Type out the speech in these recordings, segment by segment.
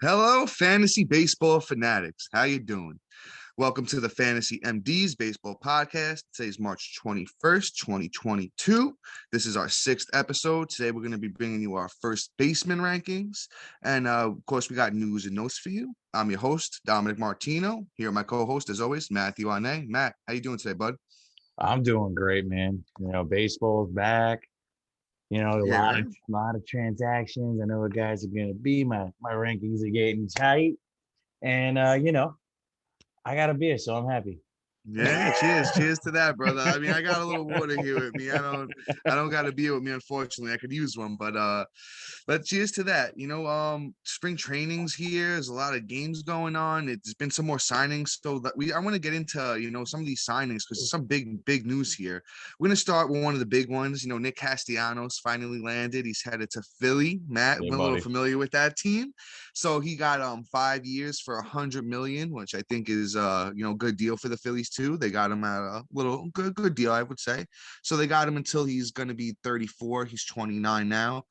Hello, fantasy baseball fanatics. How you doing? Welcome to the Fantasy MD's Baseball Podcast. Today's March 21st, 2022. This is our sixth episode. Today, we're going to be bringing you our first Baseman rankings. And, of course, we got news and notes for you. I'm your host, Dominic Martino. Here, my co-host, as always, Matthew Ane. Matt, how you doing today, bud? I'm doing great, man. Baseball's back. A Yeah, lot right? of transactions. I know what guys are gonna be. My rankings are getting tight, and I got a beer, so I'm happy. Yeah, cheers to that, brother. I mean, I got a little water here with me. I don't got a beer with me, unfortunately. I could use one, but cheers to that. Spring training's here. There's a lot of games going on. It's been some more signings, so that I want to get into some of these signings because some big news here. We're gonna start with one of the big ones. Nick Castellanos finally landed. He's headed to Philly. Matt, Hey, we're a little buddy. familiar with that team. So he got 5 years for 100 million, which I think is good deal for the Phillies too. They got him at a little good deal, I would say. So they got him until he's gonna be 34. He's 29 now.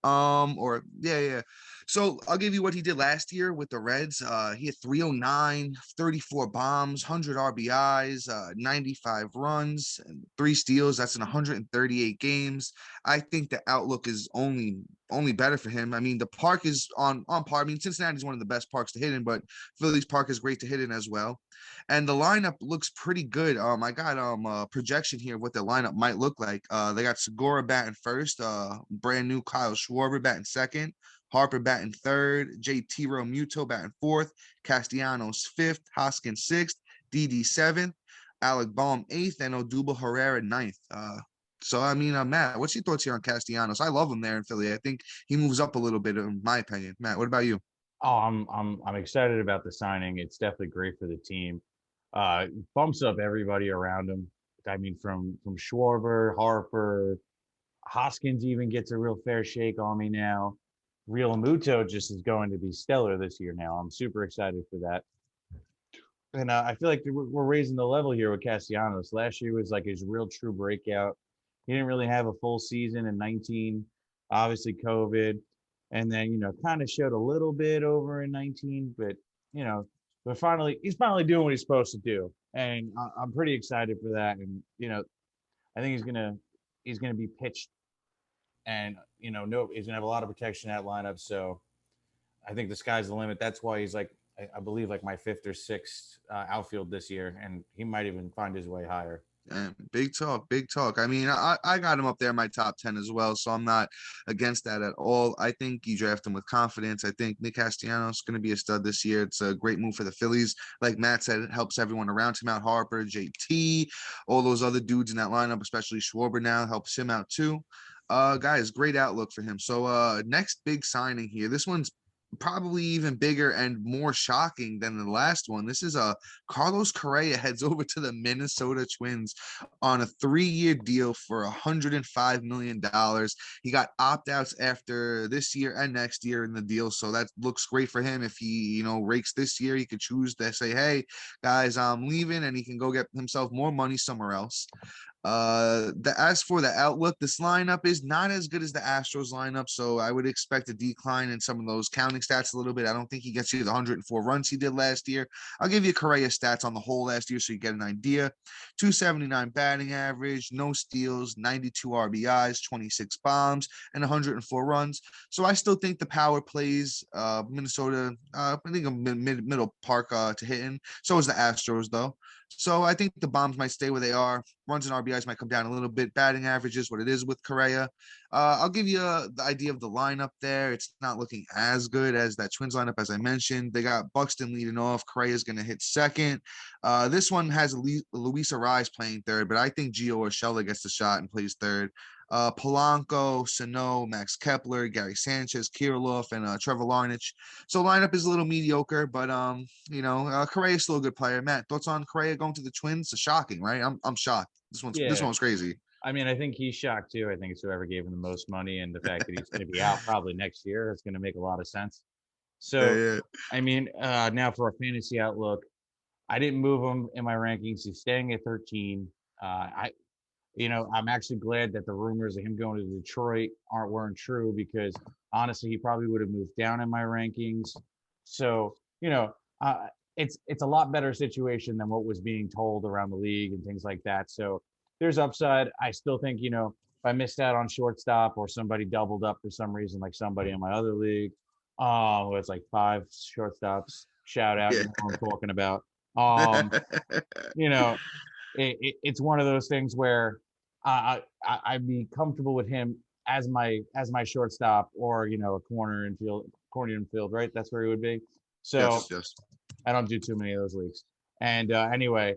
Or yeah. So I'll give you what he did last year with the Reds. He had 309, 34 bombs, 100 RBIs, 95 runs, and 3 steals. That's in 138 games. I think the outlook is only better for him. I mean, the park is on par. I mean, Cincinnati's one of the best parks to hit in, but Philly's park is great to hit in as well. And the lineup looks pretty good. I got a projection here of what the lineup might look like. They got Segura batting first, brand new Kyle Schwarber batting second, Harper batting third, JT Realmuto batting fourth, Castellanos fifth, Hoskins sixth, DD seventh, Alec Baum eighth, and Odubel Herrera ninth. So I mean, Matt, what's your thoughts here on Castellanos? I love him there in Philly. I think he moves up a little bit, in my opinion. Matt, what about you? Oh, I'm excited about the signing. It's definitely great for the team. Bumps up everybody around him. I mean, from Schwarber, Harper, Hoskins even gets a real fair shake on me now. Real Muto just is going to be stellar this year now. I'm super excited for that. And I feel like we're raising the level here with Castellanos. Last year was like his real true breakout. He didn't really have a full season in 19, obviously COVID, and then kind of showed a little bit over in 19, you know, but finally he's finally doing what he's supposed to do, and I'm pretty excited for that. And I think he's gonna be pitched, and no, he's gonna have a lot of protection in that lineup. So I think the sky's the limit. That's why he's like, I believe, like my fifth or sixth outfield this year, and he might even find his way higher. Big talk, big talk. I mean, I got him up there in my top 10 as well, so I'm not against that at all. I think you draft him with confidence. I think Nick Castellanos is going to be a stud this year. It's a great move for the Phillies. Like Matt said, it helps everyone around him out. Harper, JT, all those other dudes in that lineup, especially Schwarber now, helps him out too. Guys, great outlook for him. So next big signing here. This one's probably even bigger and more shocking than the last one. This is Carlos Correa heads over to the Minnesota Twins on a 3-year deal for $105 million. He got opt-outs after this year and next year in the deal, so that looks great for him. If he, rakes this year, he could choose to say, hey, guys, I'm leaving, and he can go get himself more money somewhere else. As for the outlook, this lineup is not as good as the Astros lineup, so I would expect a decline in some of those counting stats a little bit. I don't think he gets you the 104 runs he did last year. I'll give you Correa stats on the whole last year so you get an idea. 279 batting average, no steals, 92 RBIs, 26 bombs, and 104 runs. So I still think the power plays Minnesota. I think a middle park to hit in. So is the Astros though. So I think the bombs might stay where they are. Runs and RBIs might come down a little bit. Batting average is what it is with Correa. I'll give you the idea of the lineup there. It's not looking as good as that Twins lineup, as I mentioned. They got Buxton leading off. Correa is going to hit second. This one has Luis Arraez playing third, but I think Gio Urshela gets the shot and plays third. Polanco, Sano, Max Kepler, Gary Sanchez, Kirilloff, and Trevor Larnach. So lineup is a little mediocre, but Correa is still a good player. Matt, thoughts on Correa going to the Twins? It's shocking, right? I'm shocked. This Yeah, one's crazy. I mean, I think he's shocked too. I think it's whoever gave him the most money, and the fact that he's going to be out probably next year is going to make a lot of sense. Yeah, So, yeah. I mean, now for a fantasy outlook, I didn't move him in my rankings. He's staying at 13. I'm actually glad that the rumors of him going to Detroit weren't true because honestly, he probably would have moved down in my rankings. So, it's a lot better situation than what was being told around the league and things like that. So there's upside. I still think, if I missed out on shortstop or somebody doubled up for some reason, like somebody in my other league, who has like 5 shortstops, shout out, Yeah. you know what I'm talking about. Um, you know, it's one of those things where I'd be comfortable with him as my shortstop, or a corner infield, right? That's where he would be. So Yes, yes. I don't do too many of those leagues. And anyway,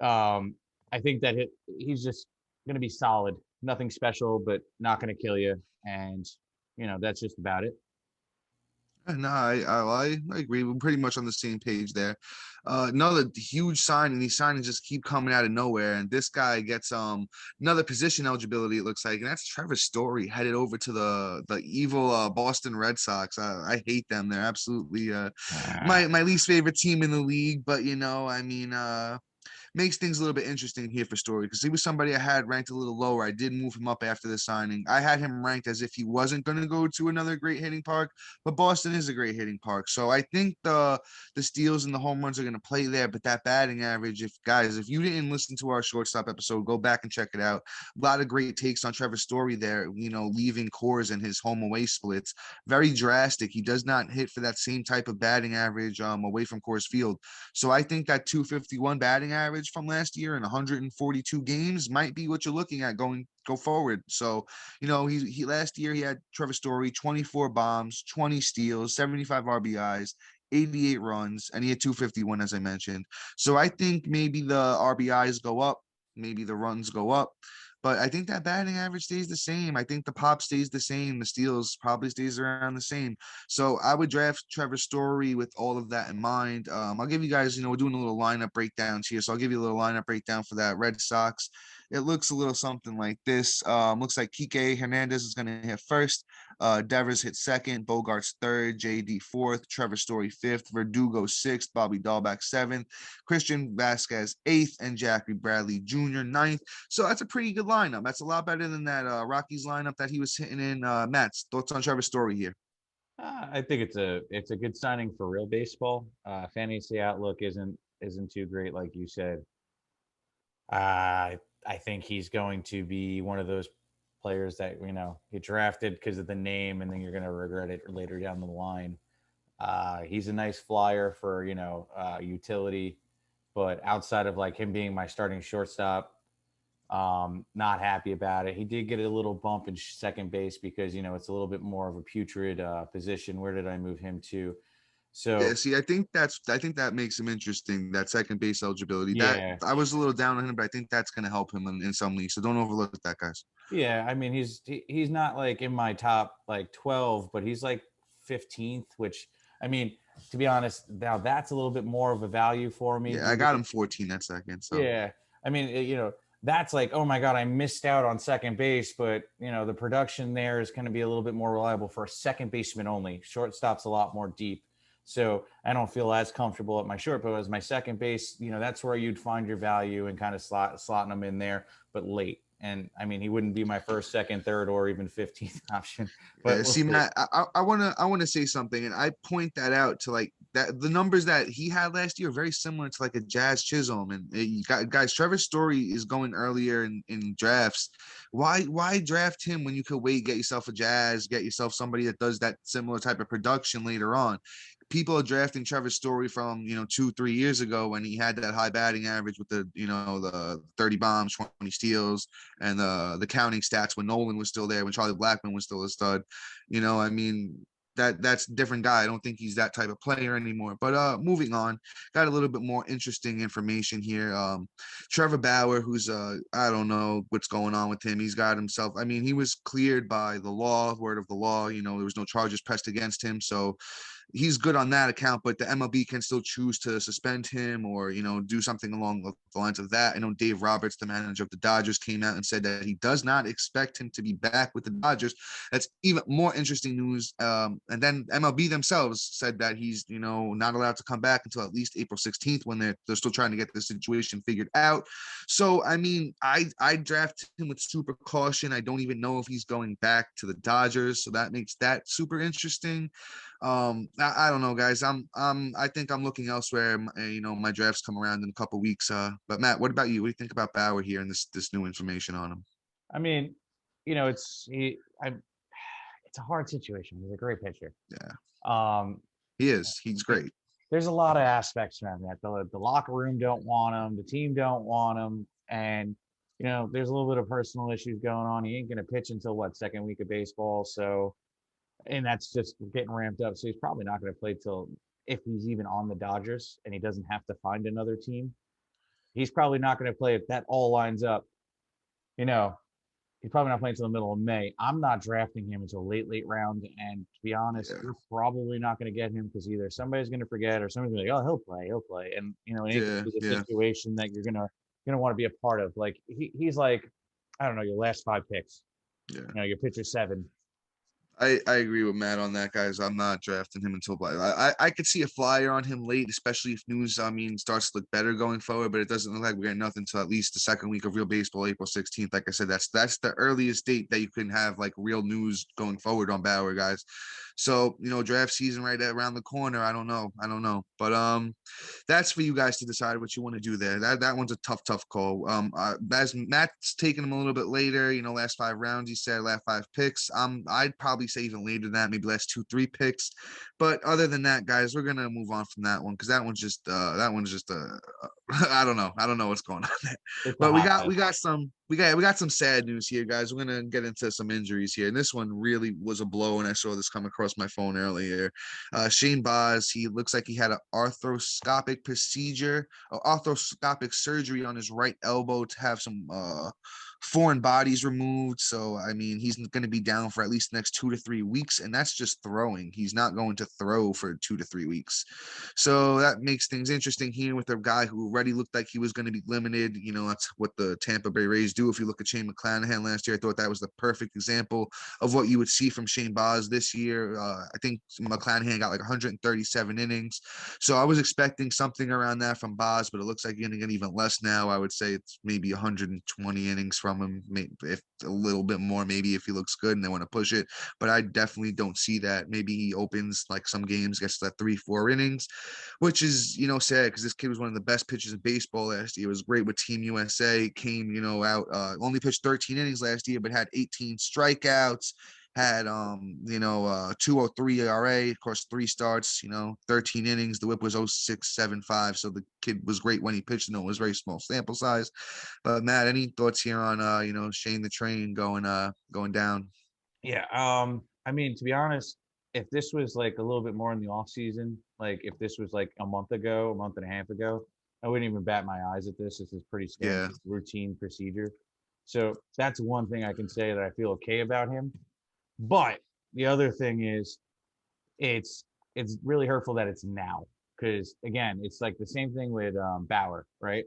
um, I think that he's just going to be solid, nothing special, but not going to kill you. And that's just about it. No, I agree. We're pretty much on the same page there. Another huge sign, and these signings just keep coming out of nowhere. And this guy gets another position eligibility, it looks like, and that's Trevor Story headed over to the evil Boston Red Sox. I hate them. They're absolutely Ah, my least favorite team in the league. But I mean, makes things a little bit interesting here for Story, because he was somebody I had ranked a little lower. I did move him up after the signing. I had him ranked as if he wasn't going to go to another great hitting park, but Boston is a great hitting park. So I think the steals and the home runs are going to play there, but that batting average, if you didn't listen to our shortstop episode, go back and check it out. A lot of great takes on Trevor Story there, leaving cores in his home away splits. Very drastic. He does not hit for that same type of batting average away from Coors Field. So I think that 251 batting average from last year in 142 games might be what you're looking at go forward. So, he last year he had Trevor Story, 24 bombs, 20 steals, 75 RBIs, 88 runs, and he had 251, as I mentioned. So I think maybe the RBIs go up, maybe the runs go up. But I think that batting average stays the same. I think the pop stays the same. The steals probably stays around the same. So I would draft Trevor Story with all of that in mind. I'll give you guys, we're doing a little lineup breakdowns here. So I'll give you a little lineup breakdown for that Red Sox. It looks a little something like this. Looks like Kike Hernandez is going to hit first. Devers hit second. Bogarts third. JD fourth. Trevor Story fifth. Verdugo sixth. Bobby Dahlback seventh. Christian Vasquez eighth. And Jackie Bradley Jr. ninth. So that's a pretty good lineup. That's a lot better than that Rockies lineup that he was hitting in. Matt's thoughts on Trevor Story here? I think it's a good signing for real baseball. Fantasy outlook isn't too great, like you said. I think he's going to be one of those players that get drafted because of the name, and then you're going to regret it later down the line. He's a nice flyer for utility, but outside of like him being my starting shortstop, not happy about it. He did get a little bump in second base because it's a little bit more of a putrid position. Where did I move him to? Yeah, So see, I think that makes him interesting. That second base eligibility. That yeah, I was a little down on him, but I think that's going to help him in some leagues. So don't overlook that, guys. yeah. I mean, he's not like in my top like 12, but he's like 15th. Which I mean, to be honest, now that's a little bit more of a value for me Yeah, I due got to him 14 that second. So yeah. I mean, that's like, oh my God, I missed out on second base, but the production there is going to be a little bit more reliable for a second baseman only. Shortstop's a lot more deep. So I don't feel as comfortable at my short, but as my second base, that's where you'd find your value and kind of slotting them in there, but late. And I mean, he wouldn't be my first, second, third, or even 15th option, but yeah, we'll see, see. Matt, I wanna say something, and I point that out to like that the numbers that he had last year are very similar to like a Jazz Chisholm, and you got guys. Trevor Story is going earlier in drafts. Why draft him when you could wait, get yourself a Jazz, get yourself somebody that does that similar type of production later on? People are drafting Trevor Story from 2-3 years ago when he had that high batting average with the 30 bombs, 20 steals, and the counting stats when Nolan was still there, when Charlie Blackmon was still a stud. I mean, that's a different guy. I don't think he's that type of player anymore. But moving on, got a little bit more interesting information here. Trevor Bauer, who's I don't know what's going on with him. He's got himself. I mean, he was cleared by the law, word of the law. There was no charges pressed against him, so he's good on that account, but the MLB can still choose to suspend him or, do something along the lines of that. I know Dave Roberts, the manager of the Dodgers, came out and said that he does not expect him to be back with the Dodgers. That's even more interesting news. And then MLB themselves said that he's, not allowed to come back until at least April 16th when they're still trying to get the situation figured out. So, I mean, I draft him with super caution. I don't even know if he's going back to the Dodgers. So that makes that super interesting. I don't know, guys. I think I'm looking elsewhere. My drafts come around in a couple weeks. But Matt, what about you? What do you think about Bauer here and this new information on him? I mean, it's a hard situation. He's a great pitcher. Yeah, Um, he is. He's it, great. there's a lot of aspects around that. The locker room don't want him, the team don't want him, and there's a little bit of personal issues going on. He ain't gonna pitch until what, second week of baseball, so and that's just getting ramped up. So he's probably not gonna play till, if he's even on the Dodgers and he doesn't have to find another team. He's probably not gonna play if that all lines up. You know, he's probably not playing until the middle of May. I'm not drafting him until late round. And to be honest, Yeah, you're probably not going to get him because either somebody's going to forget or somebody's going to be like, oh, he'll play. And it ain't yeah, gonna be the yeah. situation that you're gonna want to be a part of. Like he's like, I don't know, your last 5 picks. Yeah. Your pitcher 7. I agree with Matt on that, guys. I'm not drafting him until I could see a flyer on him late, especially if news, starts to look better going forward, but it doesn't look like we're getting nothing until at least the second week of real baseball, April 16th. Like I said, that's the earliest date that you can have like real news going forward on Bauer, guys. So, draft season right around the corner. I don't know. But that's for you guys to decide what you want to do there. That one's a tough call. As Matt's taking him a little bit later, last 5 rounds, he said last 5 picks. I'd probably say even later than that, maybe last 2-3 picks. But other than that, guys, we're gonna move on from that one because that one's just I don't know. I don't know what's going on there. It's a But hot mess. we got some sad news here, guys. We're gonna get into some injuries here, and this one really was a blow. And I saw this come across my phone earlier. Shane Baz, he looks like he had an arthroscopic procedure, arthroscopic surgery on his right elbow to have some foreign bodies removed. So I mean, he's going to be down for at least the next 2 to 3 weeks, and that's just throwing. He's not going to throw for 2 to 3 weeks. So that makes things interesting here with a guy who already looked like he was going to be limited. That's what the Tampa Bay Rays do. If you look at Shane McClanahan last year, I thought that was the perfect example of what you would see from Shane Baz this year. I think McClanahan got like 137 innings. So I was expecting something around that from Baz, but it looks like you're going to get even less now. I would say it's maybe 120 innings from him, maybe if a little bit more, maybe if he looks good and they want to push it. But I definitely don't see that. Maybe he opens like some games, gets to that 3-4 innings, which is, sad because this kid was one of the best pitchers in baseball last year. It was great with Team USA, came, out, only pitched 13 innings last year, but had 18 strikeouts, had 203 ERA, of course, 3 starts, 13 innings. The whip was 0.675. So the kid was great when he pitched. It was very small sample size. But Matt, any thoughts here on Shane the Train going down? Yeah. I mean, to be honest, if this was like a little bit more in the off season, like if this was like a month and a half ago, I wouldn't even bat my eyes at this. This is pretty Yeah. standard routine procedure. So that's one thing I can say that I feel okay about him. But the other thing is it's really hurtful that it's now. Because again, it's like the same thing with Bauer, right?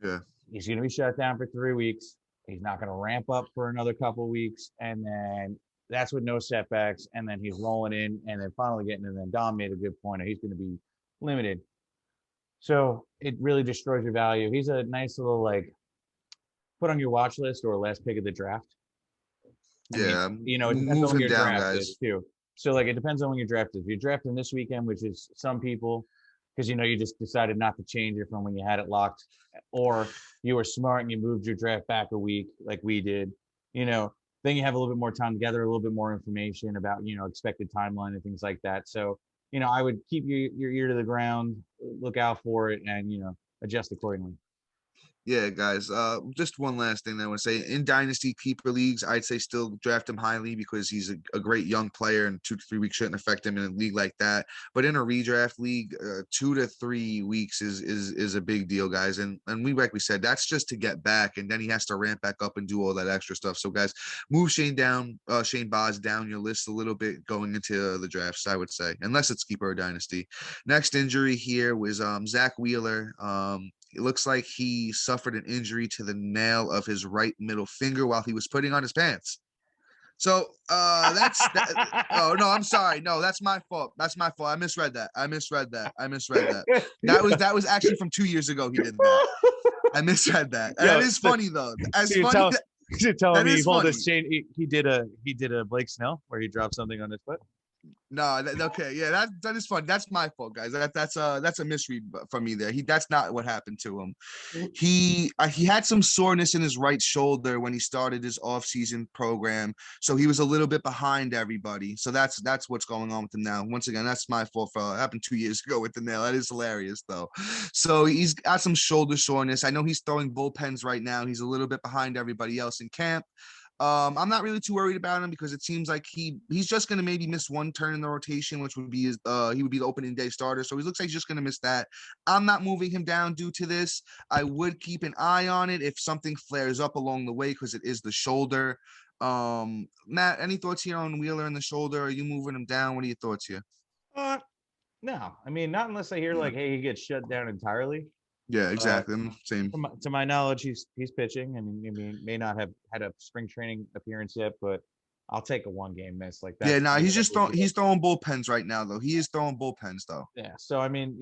Yeah. He's going to be shut down for 3 weeks. He's not going to ramp up for another couple weeks, and then that's with no setbacks. And then he's rolling in, and then finally getting. And then Dom made a good point. He's going to be limited, so it really destroys your value. He's a nice little like put on your watch list or last pick of the draft. I mean, Yeah. it depends on Move when him your down, draft guys. is too. So like it depends on when your draft is. If you're drafting this weekend, which is some people, because you just decided not to change it from when you had it locked, or you were smart and you moved your draft back a week like we did, then you have a little bit more time to gather a little bit more information about, expected timeline and things like that. So, I would keep your ear to the ground, look out for it, and, adjust accordingly. Yeah, guys. Just one last thing that I want to say. In dynasty keeper leagues, I'd say still draft him highly because he's a great young player, and 2 to 3 weeks shouldn't affect him in a league like that. But in a redraft league, 2 to 3 weeks is a big deal, guys. And like we said, that's just to get back, and then he has to ramp back up and do all that extra stuff. So, guys, move Shane Baz down your list a little bit going into the drafts, I would say, unless it's keeper or dynasty. Next injury here was Zach Wheeler. It looks like he suffered an injury to the nail of his right middle finger while he was putting on his pants. So oh no, I'm sorry. No, that's my fault. I misread that. That was actually from 2 years ago. He did that. I misread that. That is funny though. So you're telling me he pulled funny. his chain. He did a Blake Snell where he dropped something on his foot. No, okay, yeah, that is fun. That's my fault, guys. That's a misread from me there. That's not what happened to him. He had some soreness in his right shoulder when he started his off-season program, so he was a little bit behind everybody. So that's what's going on with him now. Once again, that's my fault for it happened 2 years ago with the nail. That is hilarious though. So he's got some shoulder soreness. I know he's throwing bullpens right now. He's a little bit behind everybody else in camp. I'm not really too worried about him because it seems like he's just going to maybe miss one turn in the rotation, which would be he would be the opening day starter. So he looks like he's just going to miss that. I'm not moving him down due to this. I would keep an eye on it if something flares up along the way because it is the shoulder. Matt, any thoughts here on Wheeler and the shoulder? Are you moving him down? What are your thoughts here? Uh, no, I mean, not unless I hear Yeah, like, hey, he gets shut down entirely. yeah, But exactly. Same. to my knowledge, he's pitching. I mean, may not have had a spring training appearance yet, but I'll take a 1 game miss. Like Yeah, that's no, to me, he's that just would throwing be like, he's throwing bullpens right now though. He is throwing bullpens though. yeah. So I mean,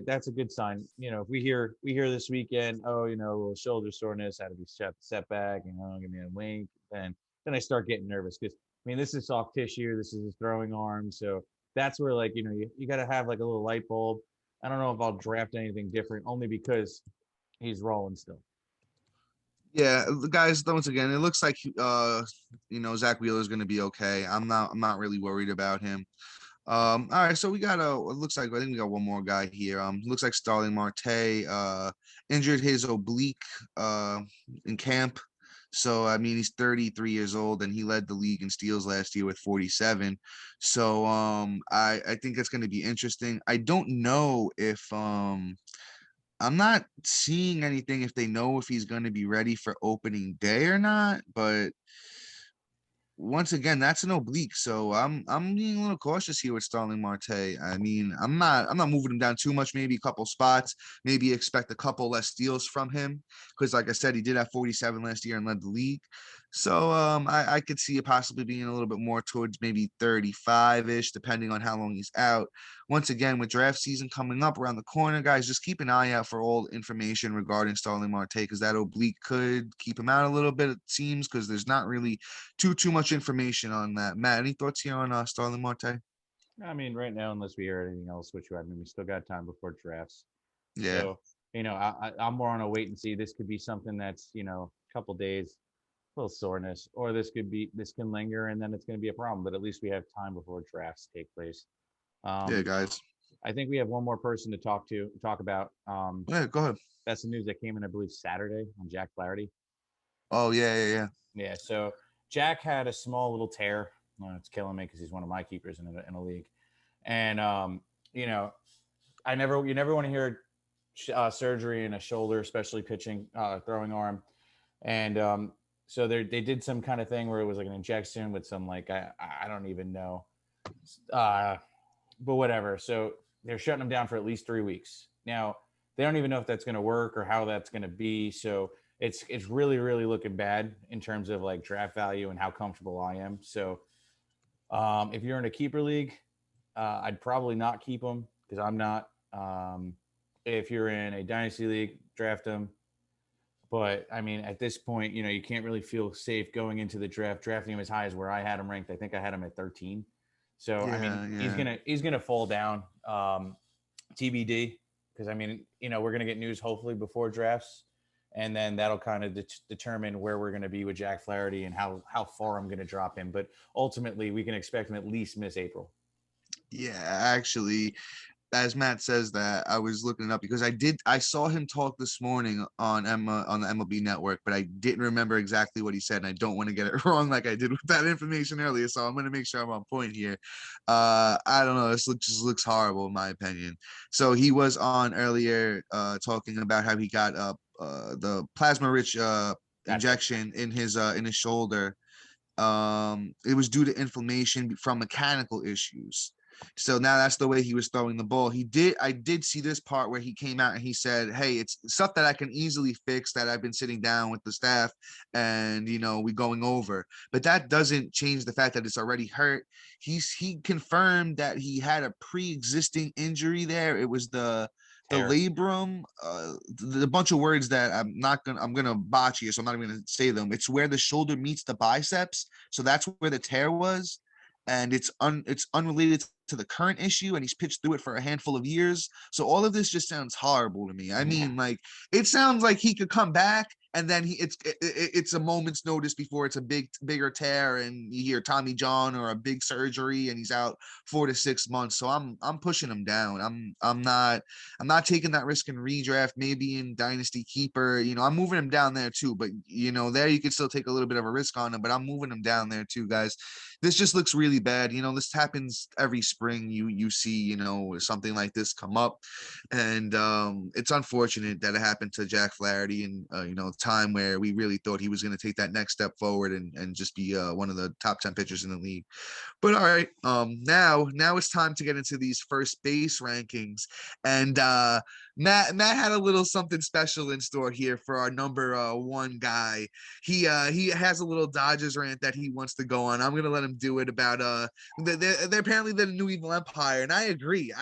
that's a good sign. If we hear this weekend, oh, a little shoulder soreness, had to be setback, give me a link, then I start getting nervous because I mean, this is soft tissue, this is his throwing arm, so that's where like you got to have like a little light bulb. I don't know if I'll draft anything different, only because he's rolling still. Yeah, guys, once again, it looks like Zach Wheeler is going to be okay. I'm not really worried about him. All right, so we got it looks like I think we got one more guy here. Looks like Starling Marte injured his oblique in camp. So I mean he's 33 years old and he led the league in steals last year with 47. So I think it's going to be interesting. I don't know if I'm not seeing anything if they know if he's going to be ready for opening day or not, but once again, that's an oblique, so I'm being a little cautious here with Starling Marte. I mean, I'm not moving him down too much, maybe a couple spots, maybe expect a couple less steals from him because, like I said, he did have 47 last year and led the league. So I could see it possibly being a little bit more towards maybe 35 ish, depending on how long he's out. Once again, with draft season coming up around the corner, guys, just keep an eye out for all information regarding Starling Marte because that oblique could keep him out a little bit. It seems because there's not really too much information on that. Matt, any thoughts here on Starling Marte? I mean, right now, unless we hear anything else, which I mean, we still got time before drafts. Yeah, So, I'm more on a wait and see. This could be something that's, a couple days, a little soreness, or this can linger and then it's going to be a problem. But at least we have time before drafts take place. yeah, Um, guys. I think we have one more person to talk about. Yeah, go ahead. That's the news that came in, I believe, Saturday on Jack Flaherty. Oh yeah. Yeah. So Jack had a small little tear. It's killing me because he's one of my keepers in a league. And you know, you never want to hear surgery in a shoulder, especially pitching, throwing arm. And so they did some kind of thing where it was like an injection with some like I don't even know, but whatever. So they're shutting him down for at least 3 weeks. Now they don't even know if that's going to work or how that's going to be. So it's really looking bad in terms of like draft value and how comfortable I am. So if you're in a keeper league, I'd probably not keep him because I'm not. If you're in a dynasty league, draft him. But I mean, at this point, you can't really feel safe going into the draft, drafting him as high as where I had him ranked. I think I had him at 13. So I mean, Yeah, he's yeah. gonna fall down. TBD, because I mean, we're gonna get news hopefully before drafts, and then that'll kind of determine where we're gonna be with Jack Flaherty and how far I'm gonna drop him. But ultimately, we can expect him at least miss April. Yeah, actually, as Matt says that, I was looking it up because I saw him talk this morning on on the MLB network, but I didn't remember exactly what he said, and I don't want to get it wrong like I did with that information earlier. So I'm gonna make sure I'm on point here. I don't know, just looks horrible in my opinion. So he was on earlier talking about how he got the plasma rich That's it. injection in his shoulder. It was due to inflammation from mechanical issues. So now that's the way he was throwing the ball. I did see this part where he came out and he said, hey, it's stuff that I can easily fix that I've been sitting down with the staff and we going over. But that doesn't change the fact that it's already hurt. He confirmed that he had a pre-existing injury there. It was the Hair. labrum, the bunch of words that I'm gonna botch here, so I'm not even gonna say them. It's where the shoulder meets the biceps, so that's where the tear was. and it's unrelated to the current issue, and he's pitched through it for a handful of years. So all of this just sounds horrible to me. I Yeah. mean, like, it sounds like he could come back, and then it's a moment's notice before it's a bigger tear, and you hear Tommy John or a big surgery, and he's out 4 to 6 months. So I'm pushing him down. I'm not taking that risk in redraft, maybe in Dynasty Keeper. I'm moving him down there too, but there you could still take a little bit of a risk on him, but I'm moving him down there too, guys. This just looks really bad. This happens every spring. You see, something like this come up, and it's unfortunate that it happened to Jack Flaherty in time where we really thought he was going to take that next step forward and just be one of the top 10 pitchers in the league. But all right, now it's time to get into these first base rankings, and Matt had a little something special in store here for our number one guy. He has a little Dodgers rant that he wants to go on. I'm gonna let him do it about they're apparently the new evil empire, and I agree.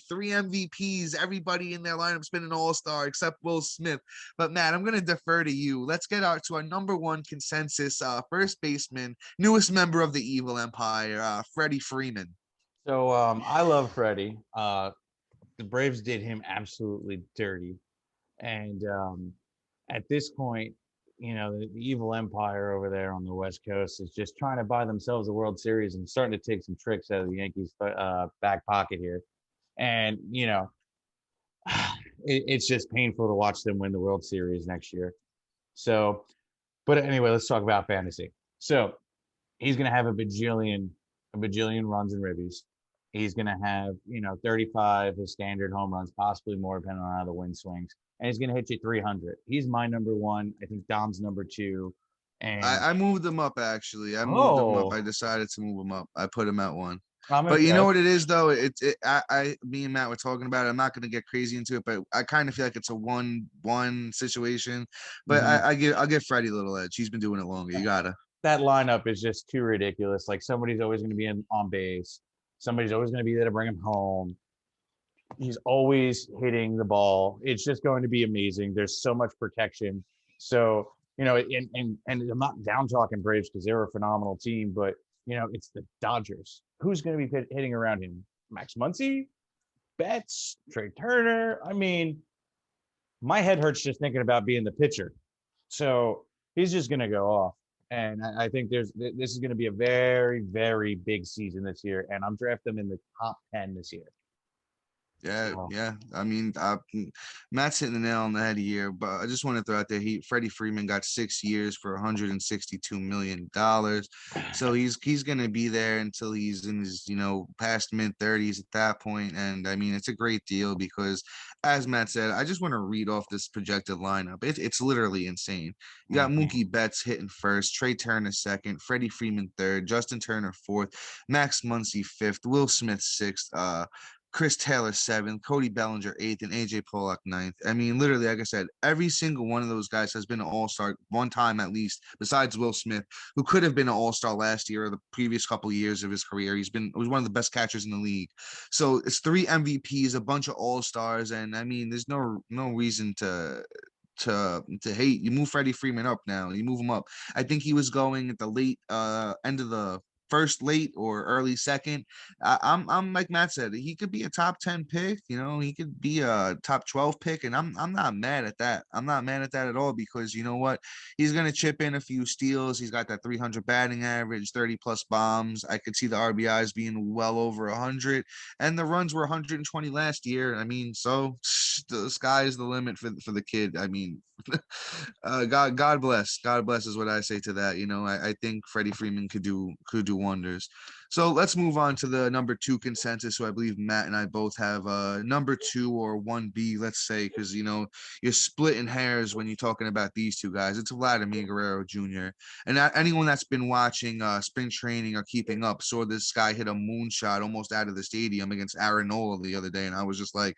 Three MVPs, everybody in their lineup's been an all-star except Will Smith. But Matt, I'm gonna defer to you. Let's get out to our number one consensus first baseman, newest member of the evil empire, Freddie Freeman. So I love Freddie. The Braves did him absolutely dirty, and at this point, the evil empire over there on the West Coast is just trying to buy themselves a World Series and starting to take some tricks out of the Yankees' back pocket here. And it's just painful to watch them win the World Series next year. So, but anyway, let's talk about fantasy. So he's going to have a bajillion runs and ribbies. He's going to have, 35 his standard home runs, possibly more depending on how the wind swings. And he's going to hit you 300. He's my number one. I think Dom's number two. And I moved him up, actually. I moved him up. I oh, decided to move him up. I put him at one. I'm But you know impressed. what it is, though? Me and Matt were talking about it. I'm not going to get crazy into it, but I kind of feel like it's a 1-1 situation. But Mhm. I'll give Freddie a little edge. He's been doing it longer. You gotta. That lineup is just too ridiculous. Like somebody's always going to be on base. Somebody's always going to be there to bring him home. He's always hitting the ball. It's just going to be amazing. There's so much protection. So, and I'm not down talking Braves because they're a phenomenal team, but it's the Dodgers. Who's going to be hitting around him? Max Muncy, Betts, Trey Turner. I mean, my head hurts just thinking about being the pitcher. So he's just going to go off. And I think this is going to be a very, very big season this year. And I'm drafting him in the top 10 this year. Yeah, So, yeah. I mean, Matt's hitting the nail on the head here, but I just want to throw out there, Freddie Freeman got 6 years for $162 million. So he's gonna be there until he's in his, past mid-30s at that point. And I mean, it's a great deal because, as Matt said, I just want to read off this projected lineup. It's literally insane. You got mhm. Mookie Betts hitting first, Trey Turner second, Freddie Freeman third, Justin Turner fourth, Max Muncy fifth, Will Smith sixth, Chris Taylor seventh, Cody Bellinger eighth, and AJ Pollock ninth. I mean, literally, like I said, every single one of those guys has been an all-star one time at least, besides Will Smith, who could have been an all-star last year or the previous couple of years of his career. He was one of the best catchers in the league. So it's 3 MVPs, a bunch of all-stars, and I mean, there's no reason to hate. You move Freddie Freeman up now. You move him up. I think he was going at the late end of the first, late or early second. I'm like Matt said, he could be a top 10 pick. He could be a top 12 pick, and I'm not mad at that. I'm not mad at that at all because you know what? He's gonna chip in a few steals. He's got that 300 batting average, 30 plus bombs. I could see the RBIs being well over 100, and the runs were 120 last year. I mean, so the sky is the limit for the kid. I mean, God bless. God bless is what I say to that. I think Freddie Freeman could do wonders. So let's move on to the number two consensus. So I believe Matt and I both have number two or 1B, let's say, because you're splitting hairs when you're talking about these two guys. It's Vladimir Guerrero Jr. And anyone that's been watching spring training or keeping up saw this guy hit a moonshot almost out of the stadium against Aaron Nola the other day, and I was just like,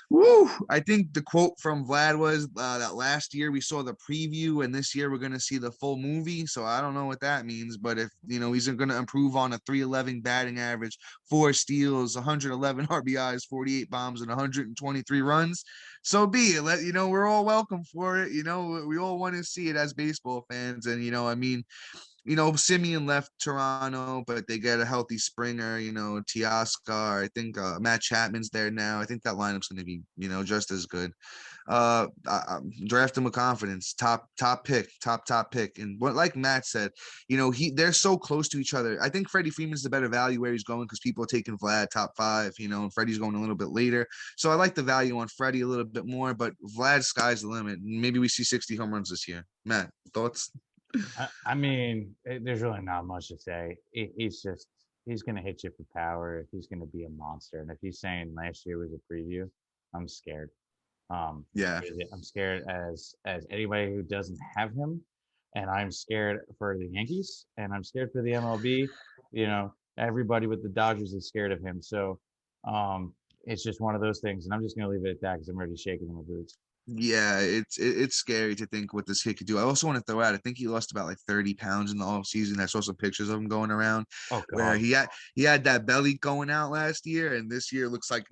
woo! I think the quote from Vlad was that last year we saw the preview, and this year we're going to see the full movie. So I don't know what that means, but if he's going to improve on a 311 batting average, 4 steals, 111 RBIs, 48 bombs, and 123 runs, so be it. We're all welcome for it. We all want to see it as baseball fans, and I mean, Simeon left Toronto, but they get a healthy Springer, Teoscar. I think Matt Chapman's there now. I think that lineup's going to be, just as good. Draft him with confidence. Top pick, top pick. And what, like Matt said, they're so close to each other. I think Freddie Freeman's the better value where he's going because people are taking Vlad top 5, and Freddie's going a little bit later. So I like the value on Freddie a little bit more, but Vlad, sky's the limit. Maybe we see 60 home runs this year. Matt, thoughts? I mean, there's really not much to say. He's going to hit you for power. He's going to be a monster. And if he's saying last year was a preview, I'm scared. Yeah. I'm scared as anybody who doesn't have him, and I'm scared for the Yankees, and I'm scared for the MLB. Everybody with the Dodgers is scared of him. So, it's just one of those things, and I'm just going to leave it at that because I'm already shaking in my boots. Yeah, it's scary to think what this kid could do. I also want to throw out, I think he lost about like 30 pounds in the off season. I saw some pictures of him going around Oh where God. he had that belly going out last year, and this year looks like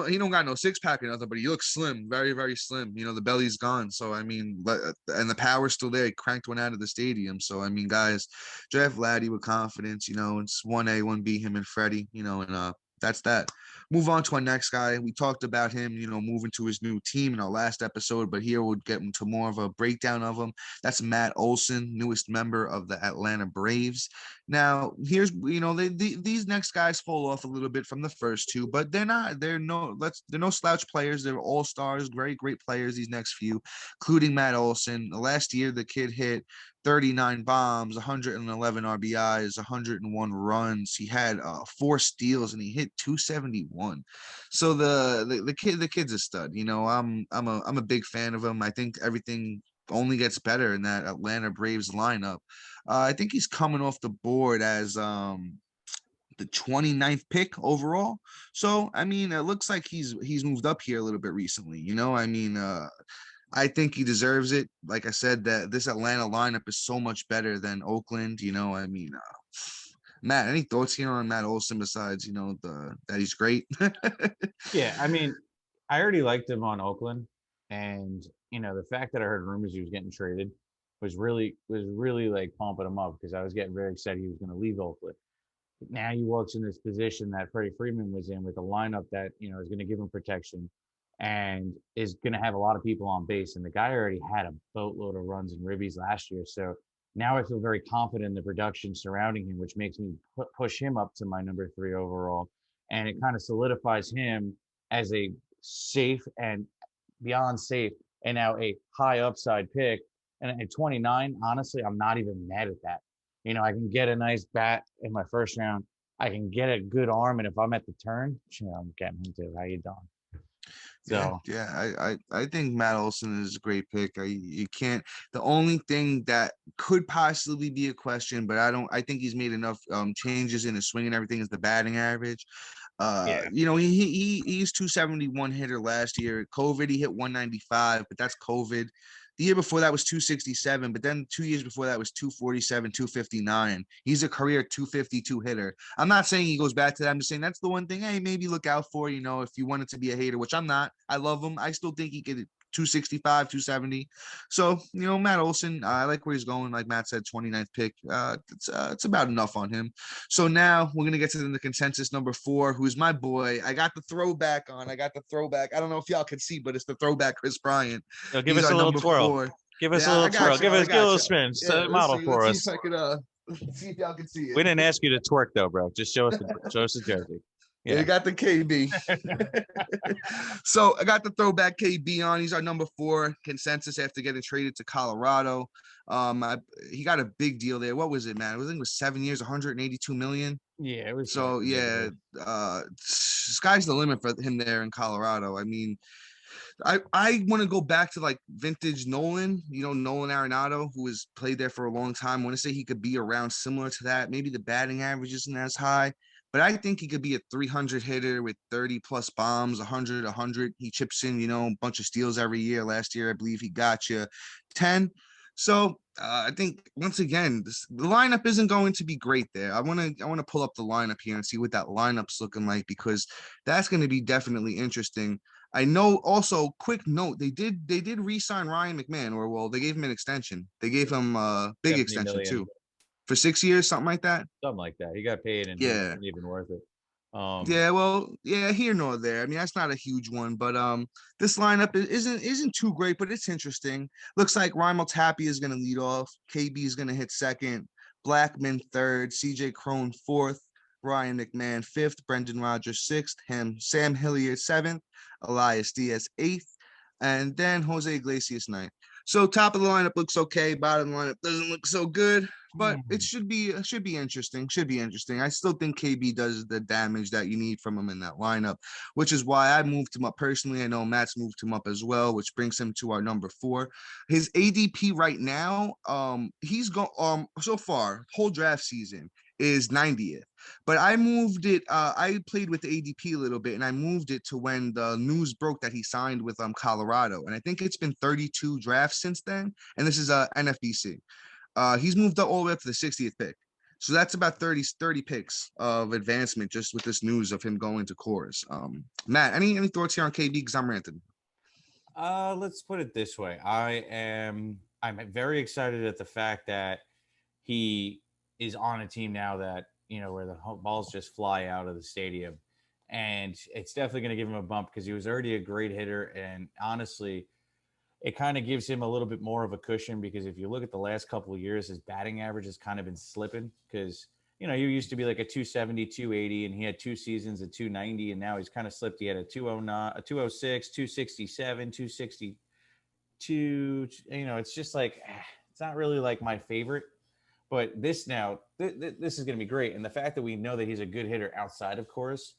he don't got no six pack or nothing, but he looks slim, very, very slim. The belly's gone. So I mean, and the power's still there. He cranked one out of the stadium. So I mean, guys, draft Vladdy with confidence. It's 1A, 1B, him and Freddie, and that's that. Move on to our next guy. We talked about him, moving to his new team in our last episode, but here we'll get into more of a breakdown of him. That's Matt Olson, newest member of the Atlanta Braves. Now, here's, these next guys fall off a little bit from the first two, but they're no slouch players. They're all stars, very great players, these next few, including Matt Olson. Last year, the kid hit 39 bombs, 111 RBIs, 101 runs. He had 4 steals and he hit 271. So the kid's a stud. I'm a big fan of him. I think everything only gets better in that Atlanta Braves lineup. I think he's coming off the board as the 29th pick overall. So I mean, it looks like he's moved up here a little bit recently. I mean, I think he deserves it. Like I said, that this Atlanta lineup is so much better than Oakland. I mean, Matt, any thoughts here on Matt Olson besides, that he's great? Yeah, I mean, I already liked him on Oakland, and the fact that I heard rumors he was getting traded was really like pumping him up because I was getting very excited he was going to leave Oakland. Now he walks in this position that Freddie Freeman was in with a lineup that is going to give him protection and is going to have a lot of people on base. And the guy already had a boatload of runs and ribbies last year, so now I feel very confident in the production surrounding him, which makes me push him up to my number 3 overall, and it kind of solidifies him as a safe and beyond safe, and now a high upside pick. And at 29, honestly, I'm not even mad at that. I can get a nice bat in my first round. I can get a good arm, and if I'm at the turn, I'm getting him too. How you doing? So I think Matt Olson is a great pick. You can't. The only thing that could possibly be a question, but I think he's made enough changes in his swing and everything is the batting average. yeah, He's 271 hitter last year. COVID, he hit 195, but that's COVID. The year before that was 267, but then 2 years before that was 247, 259. He's a career 252 hitter. I'm not saying he goes back to that. I'm just saying that's the one thing, hey, maybe look out for, if you wanted to be a hater, which I'm not. I love him. I still think he could 265, 270. So, Matt Olson, I like where he's going. Like Matt said, 29th pick. It's about enough on him. So now we're going to get to the consensus number 4, who's my boy. I got the throwback on. I don't know if y'all can see, but it's the throwback Chris Bryant. Give He's us our a little number twirl. 4. Give us Yeah, a little I got twirl. you. Give I us got a little you. spin. Yeah, Model for let's us. see if I could see if y'all can see it. We didn't ask you to twerk though, bro. Just show us the jersey. Yeah, you got the KB. So I got the throwback KB on. He's our number 4 consensus after getting traded to Colorado. He got a big deal there. What was it, man? I think it was 7 years, 182 million. yeah, it was So yeah, sky's the limit for him there in Colorado. I mean, I want to go back to like vintage Nolan, Nolan Arenado, who has played there for a long time. I want to say he could be around similar to that. Maybe the batting average isn't as high, but I think he could be a 300 hitter with 30 plus bombs, 100. He chips in, a bunch of steals every year. Last year, I believe he got you 10. So I think once again, the lineup isn't going to be great there. I want to pull up the lineup here and see what that lineup's looking like, because that's going to be definitely interesting. I know also, quick note, they did re-sign Ryan McMahon, or well, they gave him an extension. They gave him a big 70 extension million. too. for 6 years, something like that. Something like that. He got paid and he Yeah. wasn't even worth it. Um, Yeah, well, yeah, here nor there. I mean, that's not a huge one, but this lineup isn't too great, but it's interesting. Looks like Raimel Tapia is going to lead off. KB is going to hit second. Blackman third. CJ Crone fourth. Ryan McMahon fifth. Brendan Rodgers sixth. Sam Hilliard seventh. Elias Diaz eighth, and then Jose Iglesias ninth. So top of the lineup looks okay. Bottom lineup doesn't look so good, but it should be interesting. Should be interesting. I still think KB does the damage that you need from him in that lineup, which is why I moved him up personally. I know Matt's moved him up as well, which brings him to our number 4. His ADP right now, he's so far whole draft season is 90th. But I moved it. I played with the ADP a little bit, and I moved it to when the news broke that he signed with Colorado, and I think it's been 32 drafts since then. And this is NFBC. He's moved up all the way up to the 60th pick. So that's about 30 picks of advancement just with this news of him going to Coors. Matt, any thoughts here on KB? Because I'm ranting. let's put it this way. I'm very excited at the fact that he is on a team now that, where the balls just fly out of the stadium. And it's definitely going to give him a bump because he was already a great hitter. And honestly, it kind of gives him a little bit more of a cushion because if you look at the last couple of years, his batting average has kind of been slipping because, you used to be like a 270, 280, and he had 2 seasons at 290, and now he's kind of slipped. He had a 209, a 206, 267, 262. It's just like, it's not really like my favorite. But this now, this is going to be great. And the fact that we know that he's a good hitter outside of Course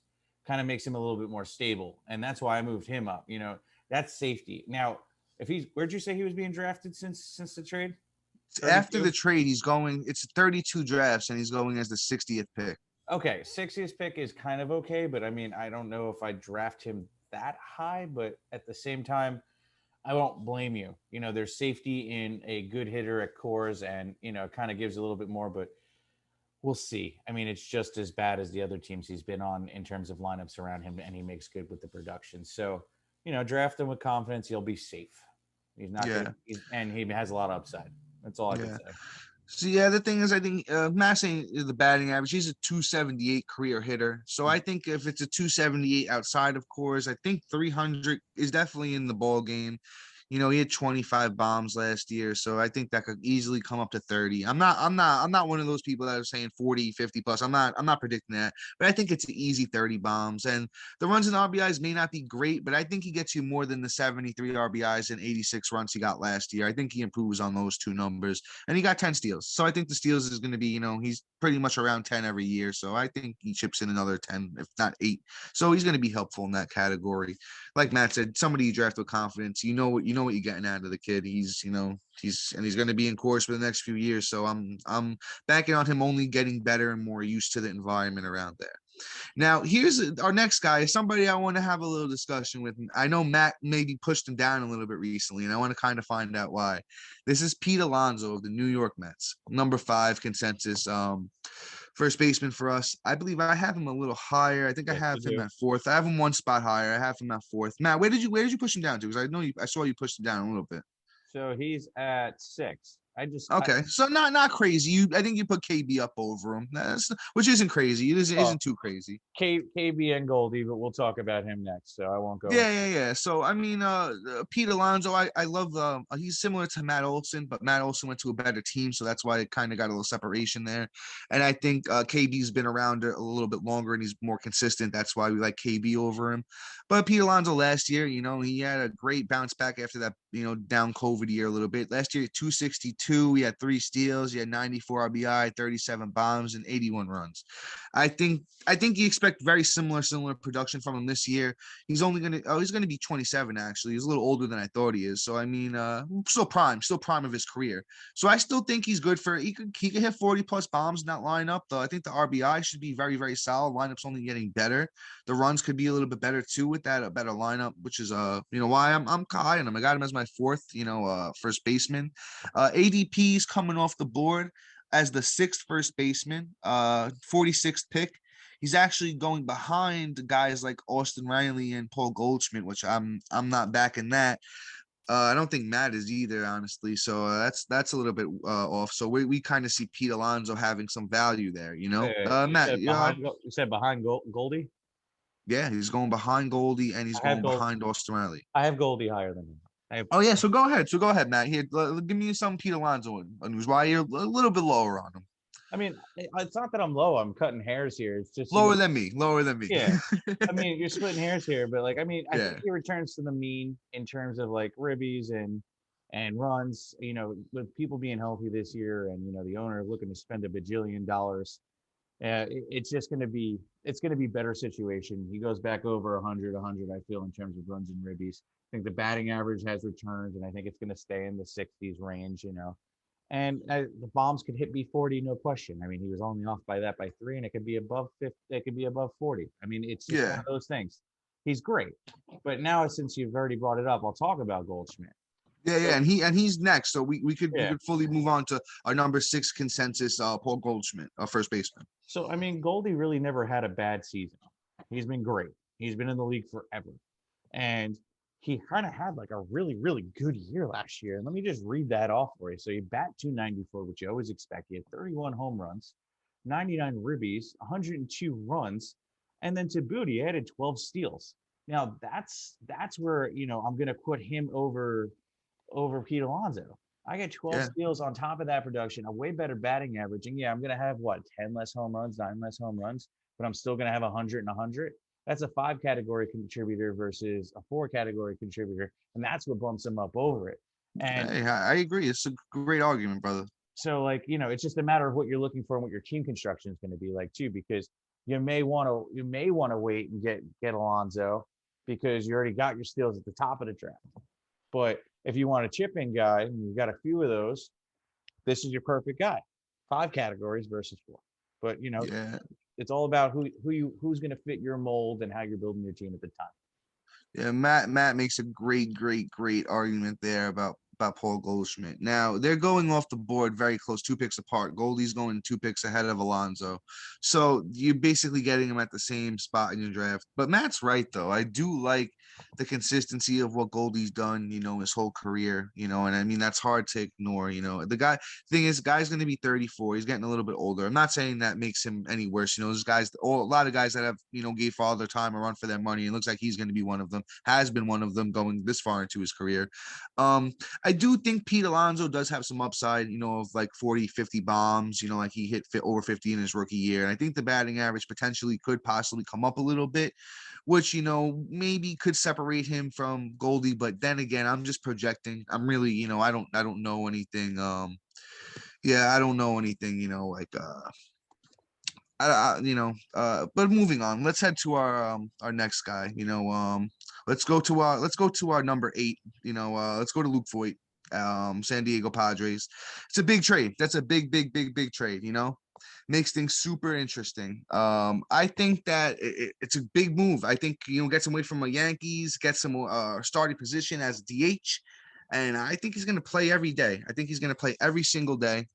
kind of makes him a little bit more stable. And that's why I moved him up. That's safety. Now, where'd you say he was being drafted since the trade? 32? After the trade, he's going. It's 32 drafts, and he's going as the 60th pick. Okay, 60th pick is kind of okay, but I mean, I don't know if I draft him that high. But at the same time, I won't blame you. There's safety in a good hitter at Coors, and it kind of gives a little bit more, but we'll see. I mean, it's just as bad as the other teams he's been on in terms of lineups around him, and he makes good with the production. So, draft him with confidence. He'll be safe. He's not good, and he has a lot of upside. That's all I can say. So yeah, the thing is, I think Matt saying the batting average, he's a 278 career hitter. So I think if it's a 278 outside of Coors, I think 300 is definitely in the ball game. He had 25 bombs last year, so I think that could easily come up to 30. I'm not one of those people that are saying 40, 50 plus. I'm not predicting that, but I think it's an easy 30 bombs. And the runs and RBIs may not be great, but I think he gets you more than the 73 RBIs and 86 runs he got last year. I think he improves on those two numbers, and he got 10 steals. So I think the steals is going to be, he's pretty much around 10 every year. So I think he chips in another 10, if not 8. So he's going to be helpful in that category. Like Matt said, somebody you draft with confidence. You know what you're getting out of the kid. He's going to be in Course for the next few years. So I'm banking on him only getting better and more used to the environment around there. Now, here's our next guy, somebody I want to have a little discussion with. I know Matt maybe pushed him down a little bit recently, and I want to kind of find out why. This is Pete Alonso of the New York Mets, number 5 consensus. First baseman for us. I believe I have him a little higher. I think I have him at 4th. I have him one spot higher. I have him at 4th. Matt, where did you push him down to? Because I saw you pushed him down a little bit. So he's at 6. So not crazy. I think you put KB up over him, which isn't crazy. It isn't too crazy. KB and Goldie, but we'll talk about him next, so I won't go. Yeah. So I mean, Pete Alonso, I love. He's similar to Matt Olson, but Matt Olson went to a better team, so that's why it kind of got a little separation there. And I think KB's been around a little bit longer and he's more consistent. That's why we like KB over him. But Pete Alonso last year, he had a great bounce back after that, down COVID year a little bit. Last year, 262, he had 3 steals, he had 94 RBI, 37 bombs, and 81 runs. I think you expect very similar production from him this year. He's gonna be 27 actually. He's a little older than I thought he is. So I mean, still prime of his career. So I still think he's good for he could hit 40 plus bombs in that lineup. Though I think the RBI should be very, very solid. Lineup's only getting better. The runs could be a little bit better too with that, a better lineup, which is why I'm high on him. I got him as my 4th, first baseman. ADP's coming off the board as the 6th first baseman, 46th pick. He's actually going behind guys like Austin Riley and Paul Goldschmidt, which I'm not backing that. I don't think Matt is either, honestly. So that's a little bit off. So we kind of see Pete Alonso having some value there, you know. You Matt, said You said behind Goldie. yeah, he's going behind Goldie and he's I have going Gold. behind Austin Riley. I have Goldie higher than him. I have. Oh yeah, so go ahead. So go ahead, Matt. Here, give me some Pete Alonso news. Why you're a little bit lower on him? I mean, it's not that I'm low. I'm cutting hairs here. It's just Lower than me. Lower than me. yeah. I mean, you're splitting hairs here, but like, I mean, I think Yeah. he returns to the mean in terms of like ribbies and runs. You know, with people being healthy this year, and you know, the owner looking to spend $1 bajillion. It's going to be better situation. He goes back over 100. I feel in terms of runs and ribbies. I think the batting average has returned, and I think it's going to stay in the 60s range. You know, and the bombs could hit B40, no question. I mean, he was only off by that by 3, and it could be above 50. It could be above 40. I mean, it's just one Yeah. of those things. He's great, but now since you've already brought it up, I'll talk about Goldschmidt. Yeah, yeah, and he's next, so we could Yeah. fully move on to our number 6 consensus, Paul Goldschmidt, our first baseman. So I mean, Goldie really never had a bad season. He's been great. He's been in the league forever, and he kind of had like a really, really good year last year. And let me just read that off for you. So he bat 294, which you always expect. He had 31 home runs, 99 ribbies, 102 runs, and then to boot, he added 12 steals. Now that's where I'm gonna put him over Pete Alonso. I get 12 Yeah. steals on top of that production, a way better batting average. And yeah, I'm going to have 10 less home runs, 9 less home runs, but I'm still going to have 100 and 100. That's a 5 category contributor versus a 4 category contributor. And that's what bumps him up over it. And Hey, I agree. It's a great argument, brother. so, like, it's just a matter of what you're looking for and what your team construction is going to be like, too, because you may want to wait and get Alonso because you already got your steals at the top of the draft. But if you want a chip-in guy, and you've got a few of those, this is your perfect guy. 5 categories versus 4. But Yeah. it's all about who's going to fit your mold and how you're building your team at the time. Yeah, Matt makes a great argument there about Paul Goldschmidt. Now they're going off the board very close, 2 picks apart. Goldie's going 2 picks ahead of Alonso, so you're basically getting him at the same spot in your draft. But Matt's right though. I do like the consistency of what Goldie's done, his whole career, and I mean that's hard to ignore. The thing is, guy's going to be 34. He's getting a little bit older. I'm not saying that makes him any worse. There's guys, a lot of guys that have gave for all their time or run for their money. It looks like he's going to be one of them. Has been one of them going this far into his career. I do think Pete Alonso does have some upside, of like 40, 50 bombs, like he hit over 50 in his rookie year. And I think the batting average potentially could possibly come up a little bit, which, maybe could separate him from Goldie. But then again, I'm just projecting. I'm really, I don't know anything. I don't know anything, like, but moving on, let's head to our next guy. Let's go to our number 8. Let's go to Luke Voigt, San Diego Padres. It's a big trade. That's a big trade. Makes things super interesting. I think that it's a big move. I think gets him away from the Yankees, gets him starting position as DH, and I think he's going to play every day. I think he's going to play every single day.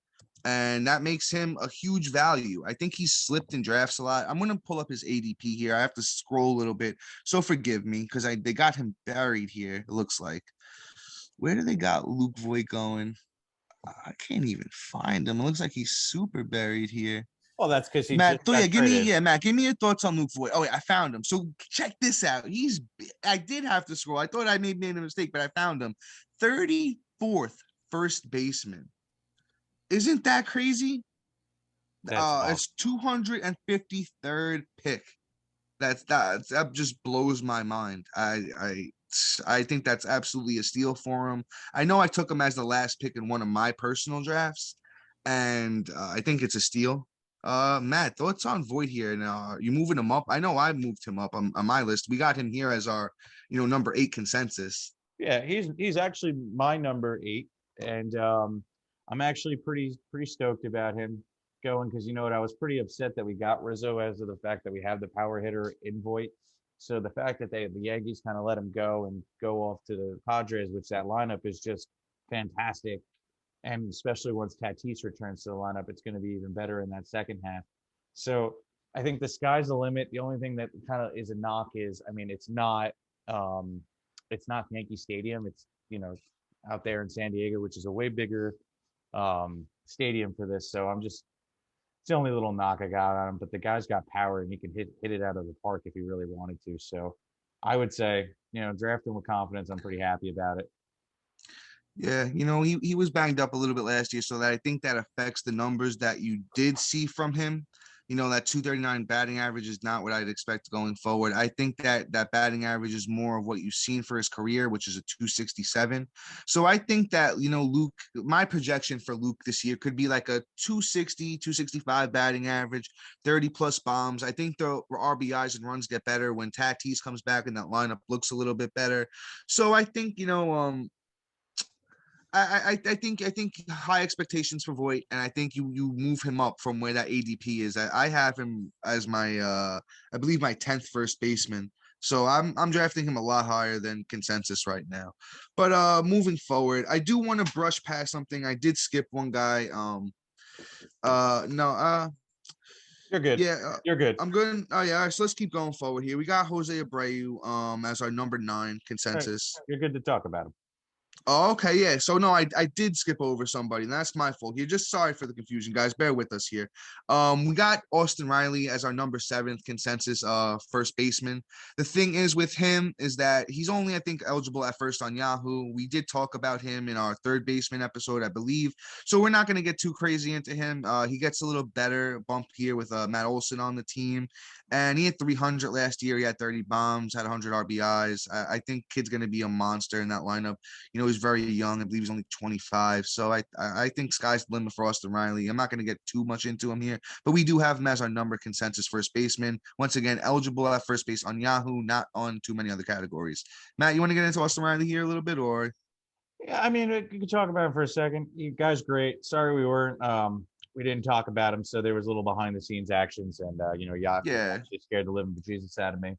And that makes him a huge value. I think he's slipped in drafts a lot. I'm going to pull up his ADP here. I have to scroll a little bit, so forgive me because they got him buried here, it looks like. Where do they got Luke Voigt going? I can't even find him. It looks like he's super buried here. Well, that's because he Matt, just got traded. Matt, give me your thoughts on Luke Voigt. Oh, wait, I found him. So check this out. I did have to scroll. I thought I made a mistake, but I found him. 34th first baseman. Isn't that crazy? It's 253rd pick. That just blows my mind. I think that's absolutely a steal for him. I know I took him as the last pick in one of my personal drafts, and I think it's a steal. Matt, thoughts on Voigt here? Now, you moving him up? I know I moved him up on my list. We got him here as our, number 8 consensus. Yeah, he's actually my number 8, and I'm actually pretty stoked about him going because I was pretty upset that we got Rizzo as of the fact that we have the power hitter in Voigt. So the fact that the Yankees kind of let him go and go off to the Padres, which that lineup is just fantastic, and especially once Tatis returns to the lineup, it's going to be even better in that second half. So I think the sky's the limit. The only thing that kind of is a knock is, I mean, it's not Yankee Stadium. out there in San Diego, which is a way bigger stadium for this. So it's the only little knock I got on him, but the guy's got power and he can hit it out of the park if he really wanted to. So I would say, draft him with confidence. I'm pretty happy about it. Yeah, he was banged up a little bit last year, so that I think that affects the numbers that you did see from him. That 239 batting average is not what I'd expect going forward. I think that batting average is more of what you've seen for his career, which is a 267. So I think that, Luke, my projection for Luke this year could be like a 260, 265 batting average, 30 plus bombs. I think the RBIs and runs get better when Tatis comes back and that lineup looks a little bit better. So I think, I think high expectations for Voit, and I think you move him up from where that ADP is. I have him as my I believe my 10th first baseman. So I'm drafting him a lot higher than consensus right now. But moving forward, I do want to brush past something. I did skip one guy. No, You're good. yeah, You're good. I'm good. Oh yeah, all right, so let's keep going forward here. We got Jose Abreu as our number 9 All right, consensus. you're good to talk about him. Oh, okay, yeah. So no, I did skip over somebody, and that's my fault here. Just sorry for the confusion, guys. Bear with us here. We got Austin Riley as our number 7th consensus first baseman. The thing is with him is that he's only, I think, eligible at first on Yahoo. We did talk about him in our third baseman episode, I believe. So we're not gonna get too crazy into him. He gets a little better bump here with Matt Olson on the team. And he had 300 last year. He had 30 bombs, had 100 RBIs. I think kid's going to be a monster in that lineup. He's very young. I believe he's only 25. So I think sky's the limit for Austin Riley. I'm not going to get too much into him here, but we do have him as our number consensus first baseman. Once again, eligible at first base on Yahoo, not on too many other categories. Matt, you want to get into Austin Riley here a little bit, or? Yeah, I mean, we could talk about him for a second. You guys, great. Sorry we weren't. We didn't talk about him, so there was a little behind the scenes actions, and Yacht Yeah. actually scared the living bejesus out of me.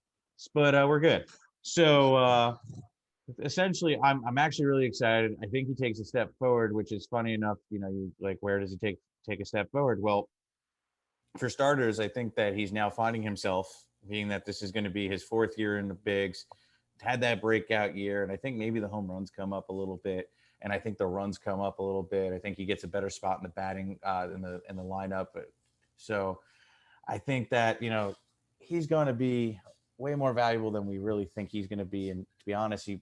But we're good. So essentially, I'm actually really excited. I think he takes a step forward, which is funny enough. You like, where does he take a step forward? Well, for starters, I think that he's now finding himself, being that this is going to be his 4th year in the bigs, had that breakout year, and I think maybe the home runs come up a little bit, and I think the runs come up a little bit. I think he gets a better spot in the batting in the lineup. So I think that he's going to be way more valuable than we really think he's going to be. And to be honest, he's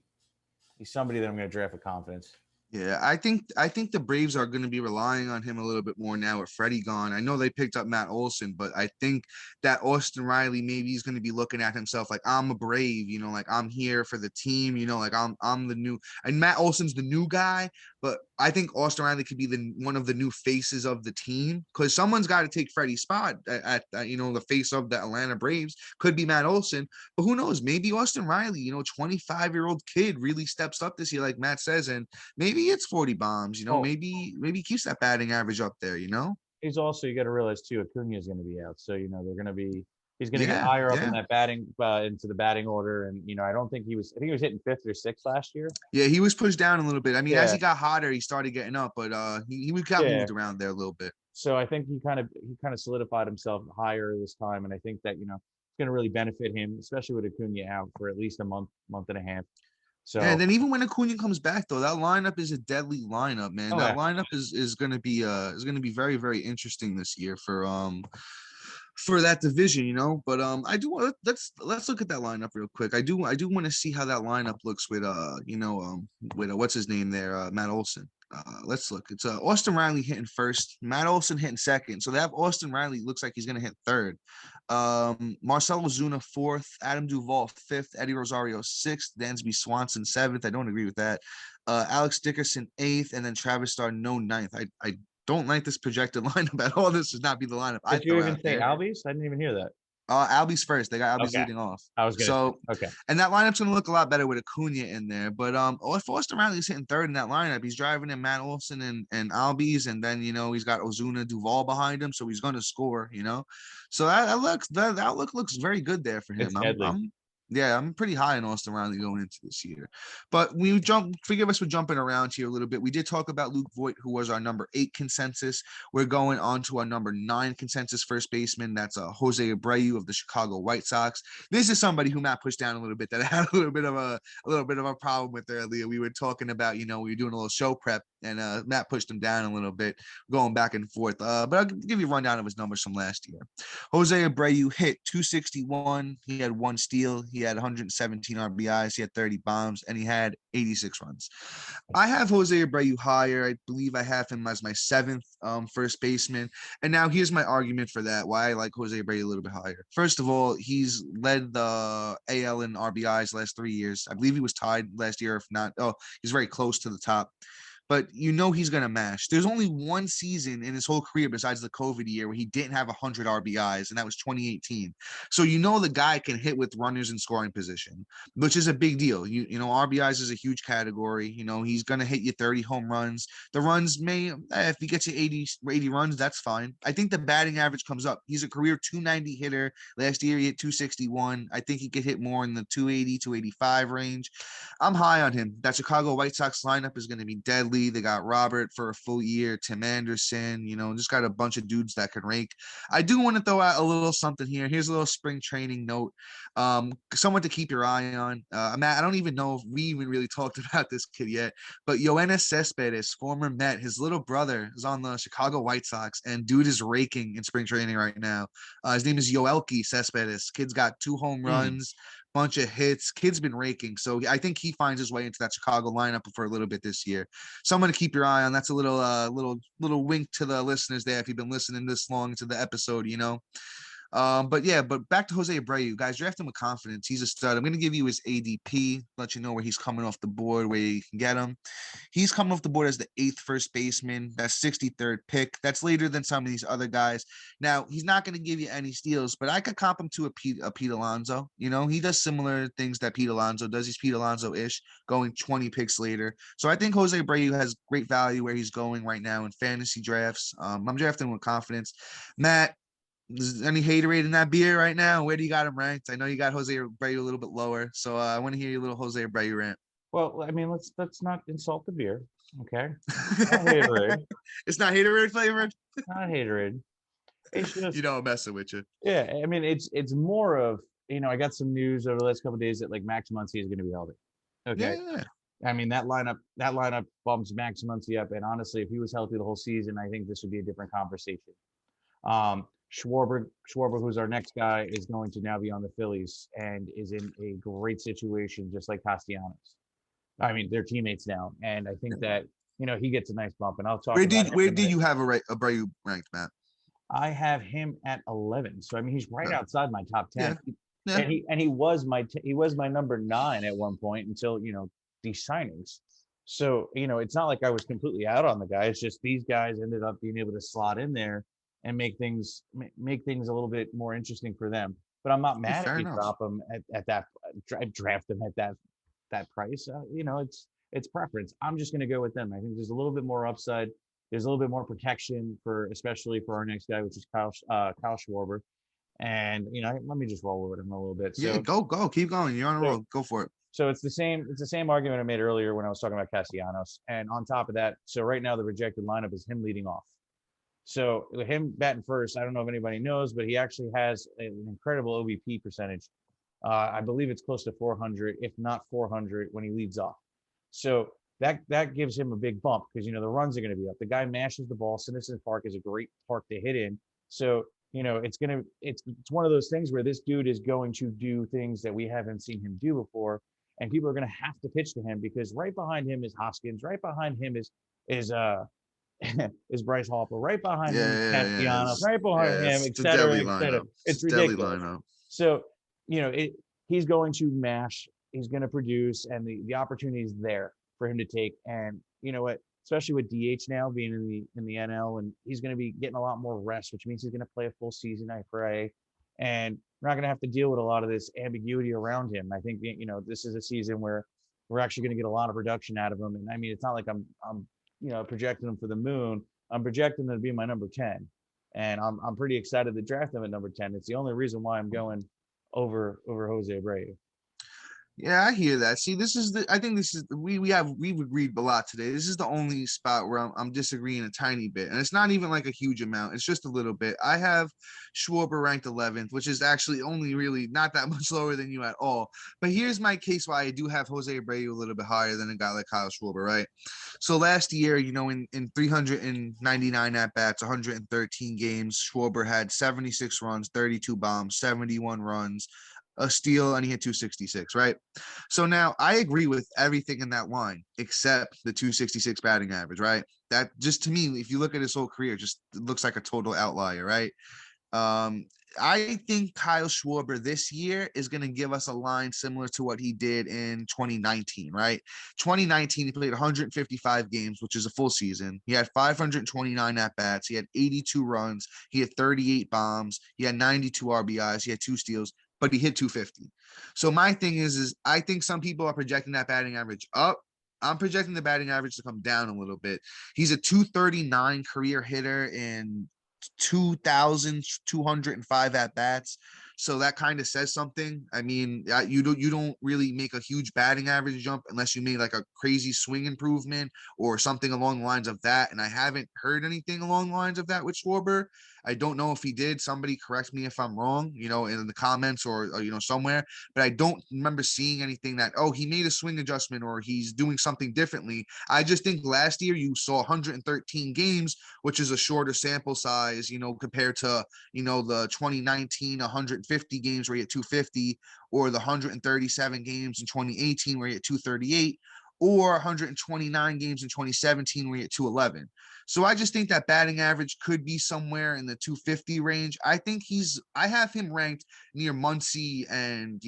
somebody that I'm going to draft with confidence. Yeah, I think the Braves are going to be relying on him a little bit more now with Freddie gone. I know they picked up Matt Olson, but I think that Austin Riley maybe he's going to be looking at himself like I'm a Brave, like I'm here for the team, like I'm the new, and Matt Olson's the new guy, but I think Austin Riley could be one of the new faces of the team because someone's got to take Freddie's spot at the face of the Atlanta Braves. Could be Matt Olson, but who knows? Maybe Austin Riley, 25-year-old kid really steps up this year, like Matt says, and maybe it's 40 bombs, maybe keeps that batting average up there, He's also, you got to realize too, Acuna is going to be out. So, they're going to be, he's going to get higher up in that batting, into the batting order. And, I don't think I think he was hitting 5th or 6th last year. Yeah, he was pushed down a little bit. I mean, as he got hotter, he started getting up, but he got moved around there a little bit. So I think he kind of solidified himself higher this time. And I think that, it's going to really benefit him, especially with Acuna out for at least a month and a half. So and then even when Acuna comes back, though, that lineup is a deadly lineup, man. Lineup is going to be very, very interesting this year for that division, But I do want let's look at that lineup real quick. I do want to see how that lineup looks with with what's his name there, Matt Olson. Let's look. It's Austin Riley hitting first, Matt Olson hitting second. So that Austin Riley looks like he's gonna hit third. Marcell Ozuna 4th, Adam Duvall 5th, Eddie Rosario 6th, Dansby Swanson 7th. I don't agree with that. Alex Dickerson 8th, and then Travis Darno 9th. I don't like this projected lineup at all. This should not be the lineup. Did you even say Albies? I didn't even hear that. Albie's first. They got Albie's leading off. I was good. Okay. And that lineup's gonna look a lot better with Acuna in there. But if Austin Riley's hitting third in that lineup, he's driving in Matt Olson and Albies, and then he's got Ozuna Duvall behind him, so he's gonna score. So that outlook looks very good there for him. Yeah, I'm pretty high on Austin Riley going into this year. But forgive us for jumping around here a little bit. We did talk about Luke Voigt, who was our number 8 consensus. We're going on to our number 9 consensus first baseman. That's Jose Abreu of the Chicago White Sox. This is somebody who Matt pushed down a little bit that I had a little bit of a problem with earlier. We were talking about, we were doing a little show prep, and Matt pushed him down a little bit, going back and forth. But I'll give you a rundown of his numbers from last year. Jose Abreu hit 261. He had 1 steal. He had 117 RBIs. He had 30 bombs, and he had 86 runs. I have Jose Abreu higher. I believe I have him as my 7th first baseman. And now here's my argument for that, why I like Jose Abreu a little bit higher. First of all, he's led the AL in RBIs last 3 years. I believe he was tied last year, if not. Oh, he's very close to the top. But he's going to mash. There's only one season in his whole career besides the COVID year where he didn't have 100 RBIs, and that was 2018. So the guy can hit with runners in scoring position, which is a big deal. RBIs is a huge category. He's going to hit you 30 home runs. The runs if he gets you 80 runs, that's fine. I think the batting average comes up. He's a career 290 hitter. Last year, he hit 261. I think he could hit more in the 280, 285 range. I'm high on him. That Chicago White Sox lineup is going to be deadly. They got Robert for a full year, Tim Anderson, just got a bunch of dudes that can rake. I do want to throw out a little something here. Here's a little spring training note. Someone to keep your eye on. Matt, I don't even know if we even really talked about this kid yet, but Yoenis Cespedes, former Met, his little brother is on the Chicago White Sox, and dude is raking in spring training right now. His name is Yoelki Cespedes. Kid's got 2 home runs. Bunch of hits. Kid's been raking. So I think he finds his way into that Chicago lineup for a little bit this year. Someone to keep your eye on. That's a little wink to the listeners there if you've been listening this long to the episode, But back to Jose Abreu, guys, draft him with confidence. He's a stud. I'm going to give you his ADP, let you know where he's coming off the board, where you can get him. He's coming off the board as the 8th first baseman. That's 63rd pick. That's later than some of these other guys. Now, he's not going to give you any steals, but I could comp him to a Pete Alonso. He does similar things that Pete Alonso does. He's Pete Alonso-ish, going 20 picks later. So I think Jose Abreu has great value where he's going right now in fantasy drafts. I'm drafting with confidence. Matt, is any haterade in that beer right now? Where do you got him ranked? I know you got Jose Abreu a little bit lower, so I want to hear your little Jose Abreu rant. Well, I mean, let's not insult the beer, okay? Not haterade. It's not haterade flavored. Not haterade. It's just I'm messing with you. Yeah, I mean, it's more of I got some news over the last couple of days that like Max Muncy is going to be healthy. Okay. Yeah. I mean that lineup bumps Max Muncy up, and honestly, if he was healthy the whole season, I think this would be a different conversation. Schwarber, who's our next guy, is going to now be on the Phillies and is in a great situation, just like Castellanos. I mean, they're teammates now, and I think that he gets a nice bump. And I'll talk. Where did you have Abreu ranked, Matt? I have him at 11, so I mean he's right outside my top 10. Yeah. And he was my number 9 at one point until these signings. So it's not like I was completely out on the guy. It's just these guys ended up being able to slot in there and make things a little bit more interesting for them. But I'm not mad if you drop them at that, draft them at that price. It's preference. I'm just going to go with them. I think there's a little bit more upside. There's a little bit more protection especially for our next guy, which is Kyle Schwarber. And let me just roll with him a little bit. So, yeah, go, keep going. You're on a roll. Go for it. So it's the same argument I made earlier when I was talking about Castellanos. And on top of that, so right now the projected lineup is him leading off. So with him batting first, I don't know if anybody knows, but he actually has an incredible OBP percentage. I believe it's close to 400, if not 400, when he leads off. So that gives him a big bump because the runs are going to be up. The guy mashes the ball. Citizens Park is a great park to hit in. So it's one of those things where this dude is going to do things that we haven't seen him do before, and people are going to have to pitch to him because right behind him is Hoskins, right behind him is Bryce Harper, right behind him is Castellanos, right behind him, et cetera. It's ridiculous. So he's going to mash. He's going to produce, and the opportunity is there for him to take. And you know what? Especially with DH now being in the NL, and he's going to be getting a lot more rest, which means he's going to play a full season, I pray. And we're not going to have to deal with a lot of this ambiguity around him. I think this is a season where we're actually going to get a lot of production out of him. And I mean, it's not like I'm projecting him for the moon. I'm projecting him to be my number 10, and I'm pretty excited to draft him at number 10. It's the only reason why I'm going over Jose Abreu. Yeah, I hear that. See, I think this is we've agreed a lot today. This is the only spot where I'm disagreeing a tiny bit, and it's not even like a huge amount. It's just a little bit. I have Schwarber ranked 11th, which is actually only really not that much lower than you at all. But here's my case why I do have Jose Abreu a little bit higher than a guy like Kyle Schwarber, right? So last year, in 399 at bats, 113 games, Schwarber had 76 runs, 32 bombs, 71 runs, a steal, and he hit 266, right? So now I agree with everything in that line except the 266 batting average, right? That just to me, if you look at his whole career, just looks like a total outlier, right? Um, I think Kyle Schwarber this year is going to give us a line similar to what he did in 2019, right? 2019, he played 155 games, which is a full season. He had 529 at bats. He had 82 runs. He had 38 bombs. He had 92 RBIs. He had 2 steals, but he hit 250. So my thing is I think some people are projecting that batting average up. I'm projecting the batting average to come down a little bit. He's a 239 career hitter in 2,205 at bats. So that kind of says something. I mean, you don't really make a huge batting average jump unless you made like a crazy swing improvement or something along the lines of that. And I haven't heard anything along the lines of that with Schwarber. I don't know if he did. Somebody correct me if I'm wrong, in the comments or somewhere. But I don't remember seeing anything that, oh, he made a swing adjustment or he's doing something differently. I just think last year you saw 113 games, which is a shorter sample size, compared to, the 2019 150 games where he had 250, or the 137 games in 2018 where he had 238, or 129 games in 2017 where he had 211. So I just think that batting average could be somewhere in the 250 range. I have him ranked near Muncy and,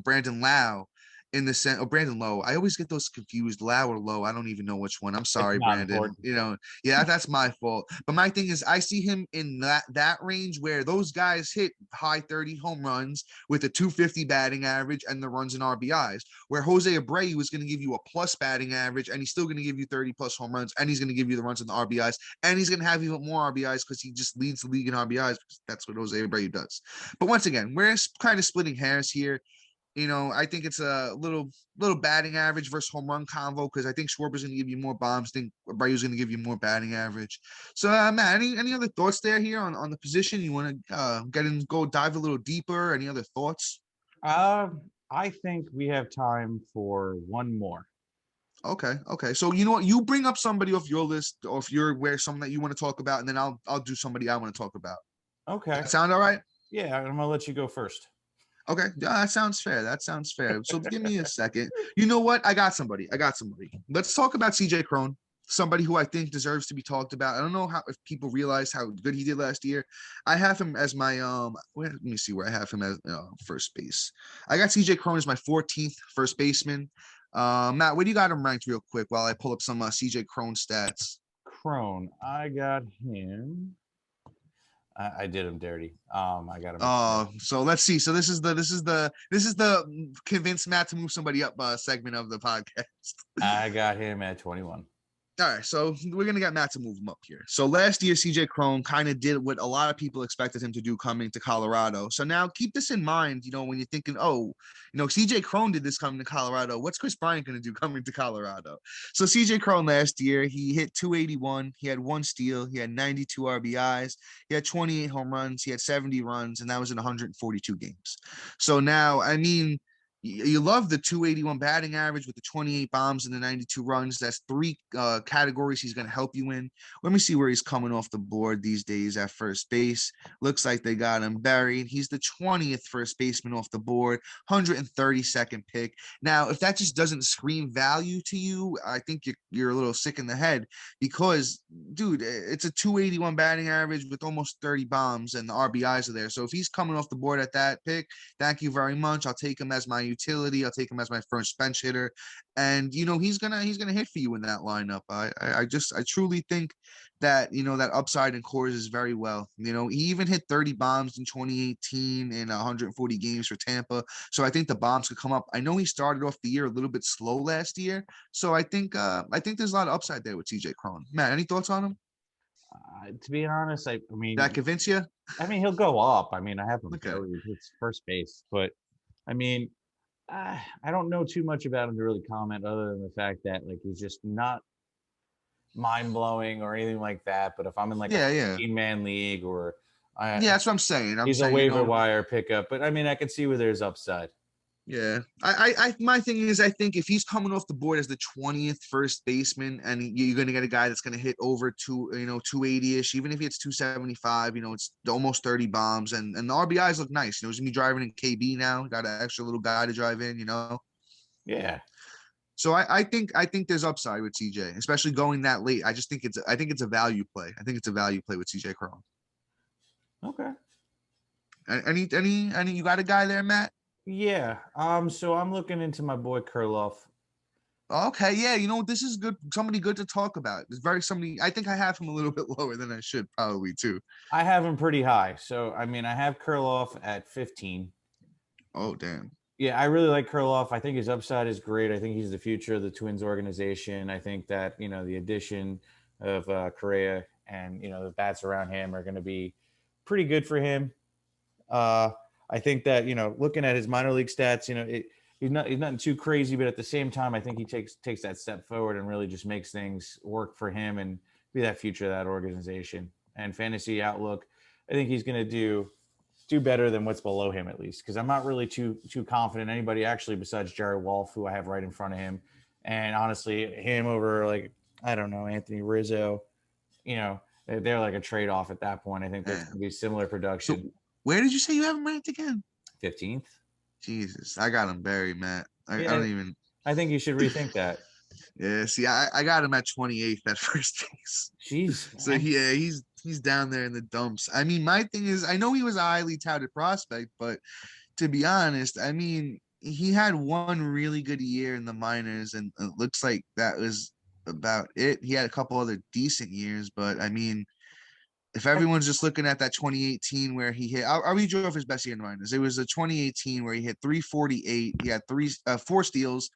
Brandon Lau in the sense, or Brandon Lowe. I always get those confused, Lau or Lowe. I don't even know which one. I'm It's sorry, not Brandon. important. Yeah, that's my fault. But my thing is, I see him in that range where those guys hit high 30 home runs with a 250 batting average and the runs and RBIs. Where Jose Abreu is going to give you a plus batting average, and he's still going to give you 30 plus home runs, and he's going to give you the runs and the RBIs, and he's going to have even more RBIs because he just leads the league in RBIs. That's what Jose Abreu does. But once again, we're kind of splitting hairs here. I think it's a little batting average versus home run convo because I think Schwarber's going to give you more bombs. I think Abreu's going to give you more batting average. So, Matt, any other thoughts there here on the position? You want to go dive a little deeper? Any other thoughts? I think we have time for one more. Okay. So you know what? You bring up somebody off your list, or if you're aware of someone that you want to talk about, and then I'll do somebody I want to talk about. Okay. That sound all right? Yeah, I'm gonna let you go first. Okay, yeah, that sounds fair. So give me a second. You know what? I got somebody. Let's talk about CJ Cron, somebody who I think deserves to be talked about. I don't know if people realize how good he did last year. I have him as my let me see where I have him as first base. I got CJ Cron as my 14th first baseman. Matt, what do you got him ranked real quick while I pull up some CJ Cron stats? Cron, I got him. I did him dirty. I got him. So let's see. So this is the convince Matt to move somebody up segment of the podcast. I got him at 21. All right, so we're gonna get Matt to move him up here. So last year, CJ Cron kind of did what a lot of people expected him to do coming to Colorado. So now keep this in mind, when you're thinking, oh, CJ Cron did this coming to Colorado. What's Chris Bryant gonna do coming to Colorado? So CJ Cron last year, he hit 281. He had 1 steal. He had 92 RBIs. He had 28 home runs. He had 70 runs, and that was in 142 games. So now, I mean, you love the 281 batting average with the 28 bombs and the 92 runs. That's 3 categories he's going to help you in. Let me see where he's coming off the board these days at first base. Looks like they got him buried. He's the 20th first baseman off the board, 132nd pick. Now, if that just doesn't scream value to you, I think you're a little sick in the head because, dude, it's a 281 batting average with almost 30 bombs and the RBIs are there. So if he's coming off the board at that pick, thank you very much. I'll take him as my utility. I'll take him as my first bench hitter, and he's gonna hit for you in that lineup. I truly think that that upside in cores is very well. He even hit 30 bombs in 2018 in 140 games for Tampa, so I think the bombs could come up. I know he started off the year a little bit slow last year, so I think there's a lot of upside there with CJ Cron. Matt, any thoughts on him? To be honest, I mean, that convince you? I mean, he'll go up. I mean, I have him Okay. buried. It's first base, but I mean, I don't know too much about him to really comment, other than the fact that like he's just not mind blowing or anything like that. But if I'm in like a Yeah, yeah, 15-man league, or I, yeah. That's what I'm saying. I'm he's a saying, waiver wire pickup. But I mean, I could see where there's upside. yeah. My thing is, I think if he's coming off the board as the 20th first baseman, and you're going to get a guy that's going to hit over 280-ish, even if he hits 275, it's almost 30 bombs, and the RBIs look nice. He's going to be driving in KB now, got an extra little guy to drive in. Yeah. So I think there's upside with CJ, especially going that late. I think it's a value play. I think it's a value play with CJ Cron. Okay. Any you got a guy there, Matt? Yeah. So I'm looking into my boy Kurloff. Okay, yeah, this is good. Somebody good to talk about. It's very somebody. I think I have him a little bit lower than I should probably too. I have him pretty high. So I mean, I have Kurloff at 15. Oh damn. Yeah, I really like Kurloff. I think his upside is great. I think he's the future of the Twins organization. I think that the addition of Correa and the bats around him are going to be pretty good for him. I think that looking at his minor league stats, he's nothing too crazy, but at the same time, I think he takes that step forward and really just makes things work for him and be that future of that organization. And fantasy outlook, I think he's going to do better than what's below him, at least, because I'm not really too confident anybody actually besides Jared Wolf, who I have right in front of him, and honestly him over, like, I don't know, Anthony Rizzo. They're like a trade-off at that point. I think there's going to be similar production. So where did you say you have him ranked again? 15th. Jesus, I got him buried, Matt. I don't even. I think you should rethink that. Yeah, see, I got him at 28th at first base. Jeez. So he's down there in the dumps. I mean, my thing is, I know he was a highly touted prospect, but to be honest, I mean, he had one really good year in the minors, and it looks like that was about it. He had a couple other decent years, but I mean, if everyone's just looking at that 2018 where he hit, I'll read you off his best year in the minors. It was a 2018 where he hit 348. He had four steals,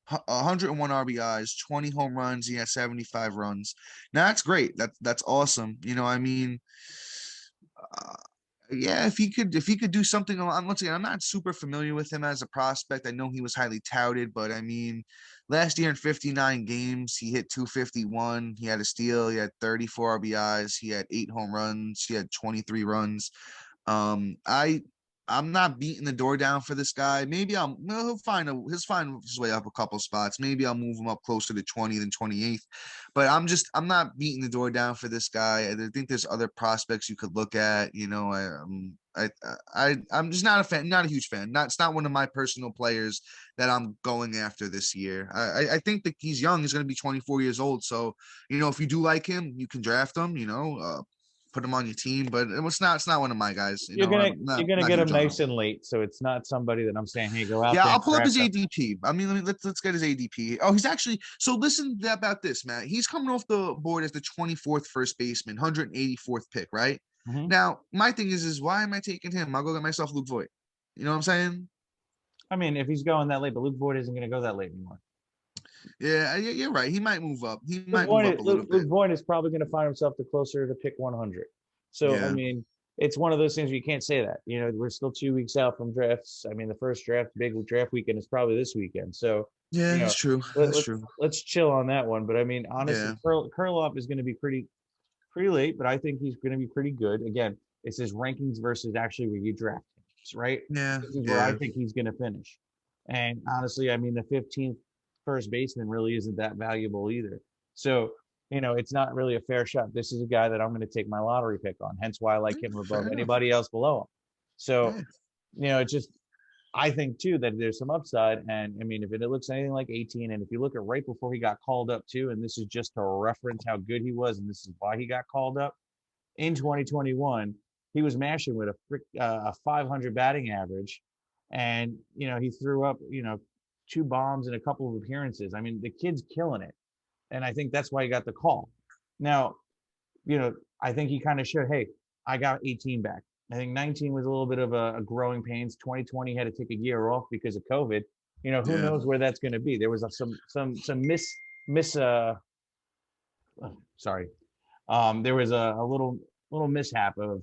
101 RBIs, 20 home runs. He had 75 runs. Now that's great. That's awesome. I mean, yeah, if he could do something along. Once again, I'm not super familiar with him as a prospect. I know he was highly touted, but I mean, last year in 59 games, he hit 251. He had a steal. He had 34 RBIs. He had 8 home runs. He had 23 runs. I'm not beating the door down for this guy. Maybe he'll find his way up a couple spots. Maybe I'll move him up closer to 20 than 28th. But I'm not beating the door down for this guy. I think there's other prospects you could look at. I'm just not a fan, not a huge fan. It's not one of my personal players that I'm going after this year. I think that he's young. He's going to be 24 years old. So, if you do like him, you can draft him, put him on your team, but it's not one of my guys. You're gonna get him nice and late, so it's not somebody that I'm saying, hey, go out. Yeah, I'll pull up his ADP. I mean, let's get his ADP. Oh, he's actually, so listen about this, Matt. He's coming off the board as the 24th first baseman, 184th pick, right? Mm-hmm. Now, my thing is why am I taking him? I'll go get myself Luke Voigt. You know what I'm saying? I mean, if he's going that late, but Luke Voigt isn't going to go that late anymore. Yeah, you're right. He might move up. Luke Voigt is probably going to find himself to closer to pick 100. So, yeah. I mean, it's one of those things where you can't say that. We're still 2 weeks out from drafts. I mean, the first big draft weekend is probably this weekend. So, yeah, that's true. True. Let's chill on that one. But I mean, honestly, yeah. Kurloff is going to be pretty late, but I think he's going to be pretty good. Again, it says rankings versus actually where you draft him, right? Yeah. This is where I think he's going to finish. And honestly, I mean, the 15th first baseman really isn't that valuable either. So, it's not really a fair shot. This is a guy that I'm going to take my lottery pick on. Hence why I like him above anybody else below him. So, it's just, I think too that there's some upside. And I mean, if it looks anything like 18, and if you look at right before he got called up too, and this is just to reference how good he was, and this is why he got called up in 2021, he was mashing with a 500 batting average, and he threw up 2 bombs in a couple of appearances. I mean, the kid's killing it. And I think that's why he got the call. Now, I think he kind of showed, hey, I got 18 back. I think 19 was a little bit of a growing pains. 2020 had to take a year off because of COVID. Who knows where that's going to be? There was there was a little mishap of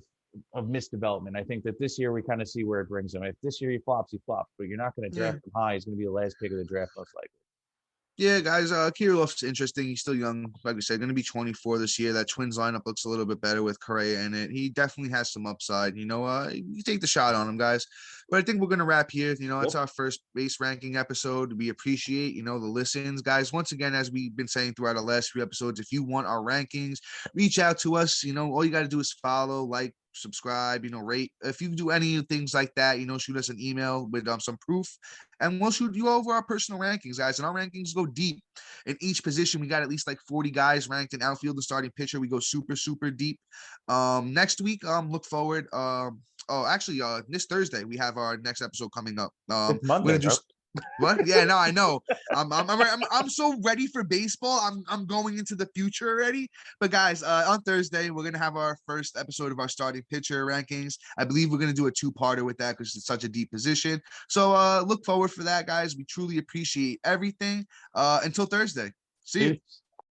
of misdevelopment. I think that this year we kind of see where it brings him. If this year he flops, but you're not going to Yeah. draft him high. He's going to be the last pick of the draft most likely. Yeah, guys, Kirilov's interesting. He's still young. Like we said, going to be 24 this year. That Twins lineup looks a little bit better with Correa in it. He definitely has some upside. You take the shot on him, guys. But I think we're going to wrap here. It's our first base ranking episode. We appreciate, the listens. Guys, once again, as we've been saying throughout our last few episodes, if you want our rankings, reach out to us. All you got to do is follow, like, subscribe, rate. If you do any things like that, shoot us an email with some proof, and we'll shoot you over our personal rankings, guys. And our rankings go deep in each position. We got at least like 40 guys ranked in outfield and starting pitcher. We go super, super deep. Next week, look forward. This Thursday we have our next episode coming up. It's Monday, we're gonna do what? Yeah, no, I know. I'm so ready for baseball. I'm going into the future already. But guys, on Thursday we're gonna have our first episode of our starting pitcher rankings. I believe we're gonna do a two-parter with that because it's such a deep position. So look forward for that, guys. We truly appreciate everything. Until Thursday. See you.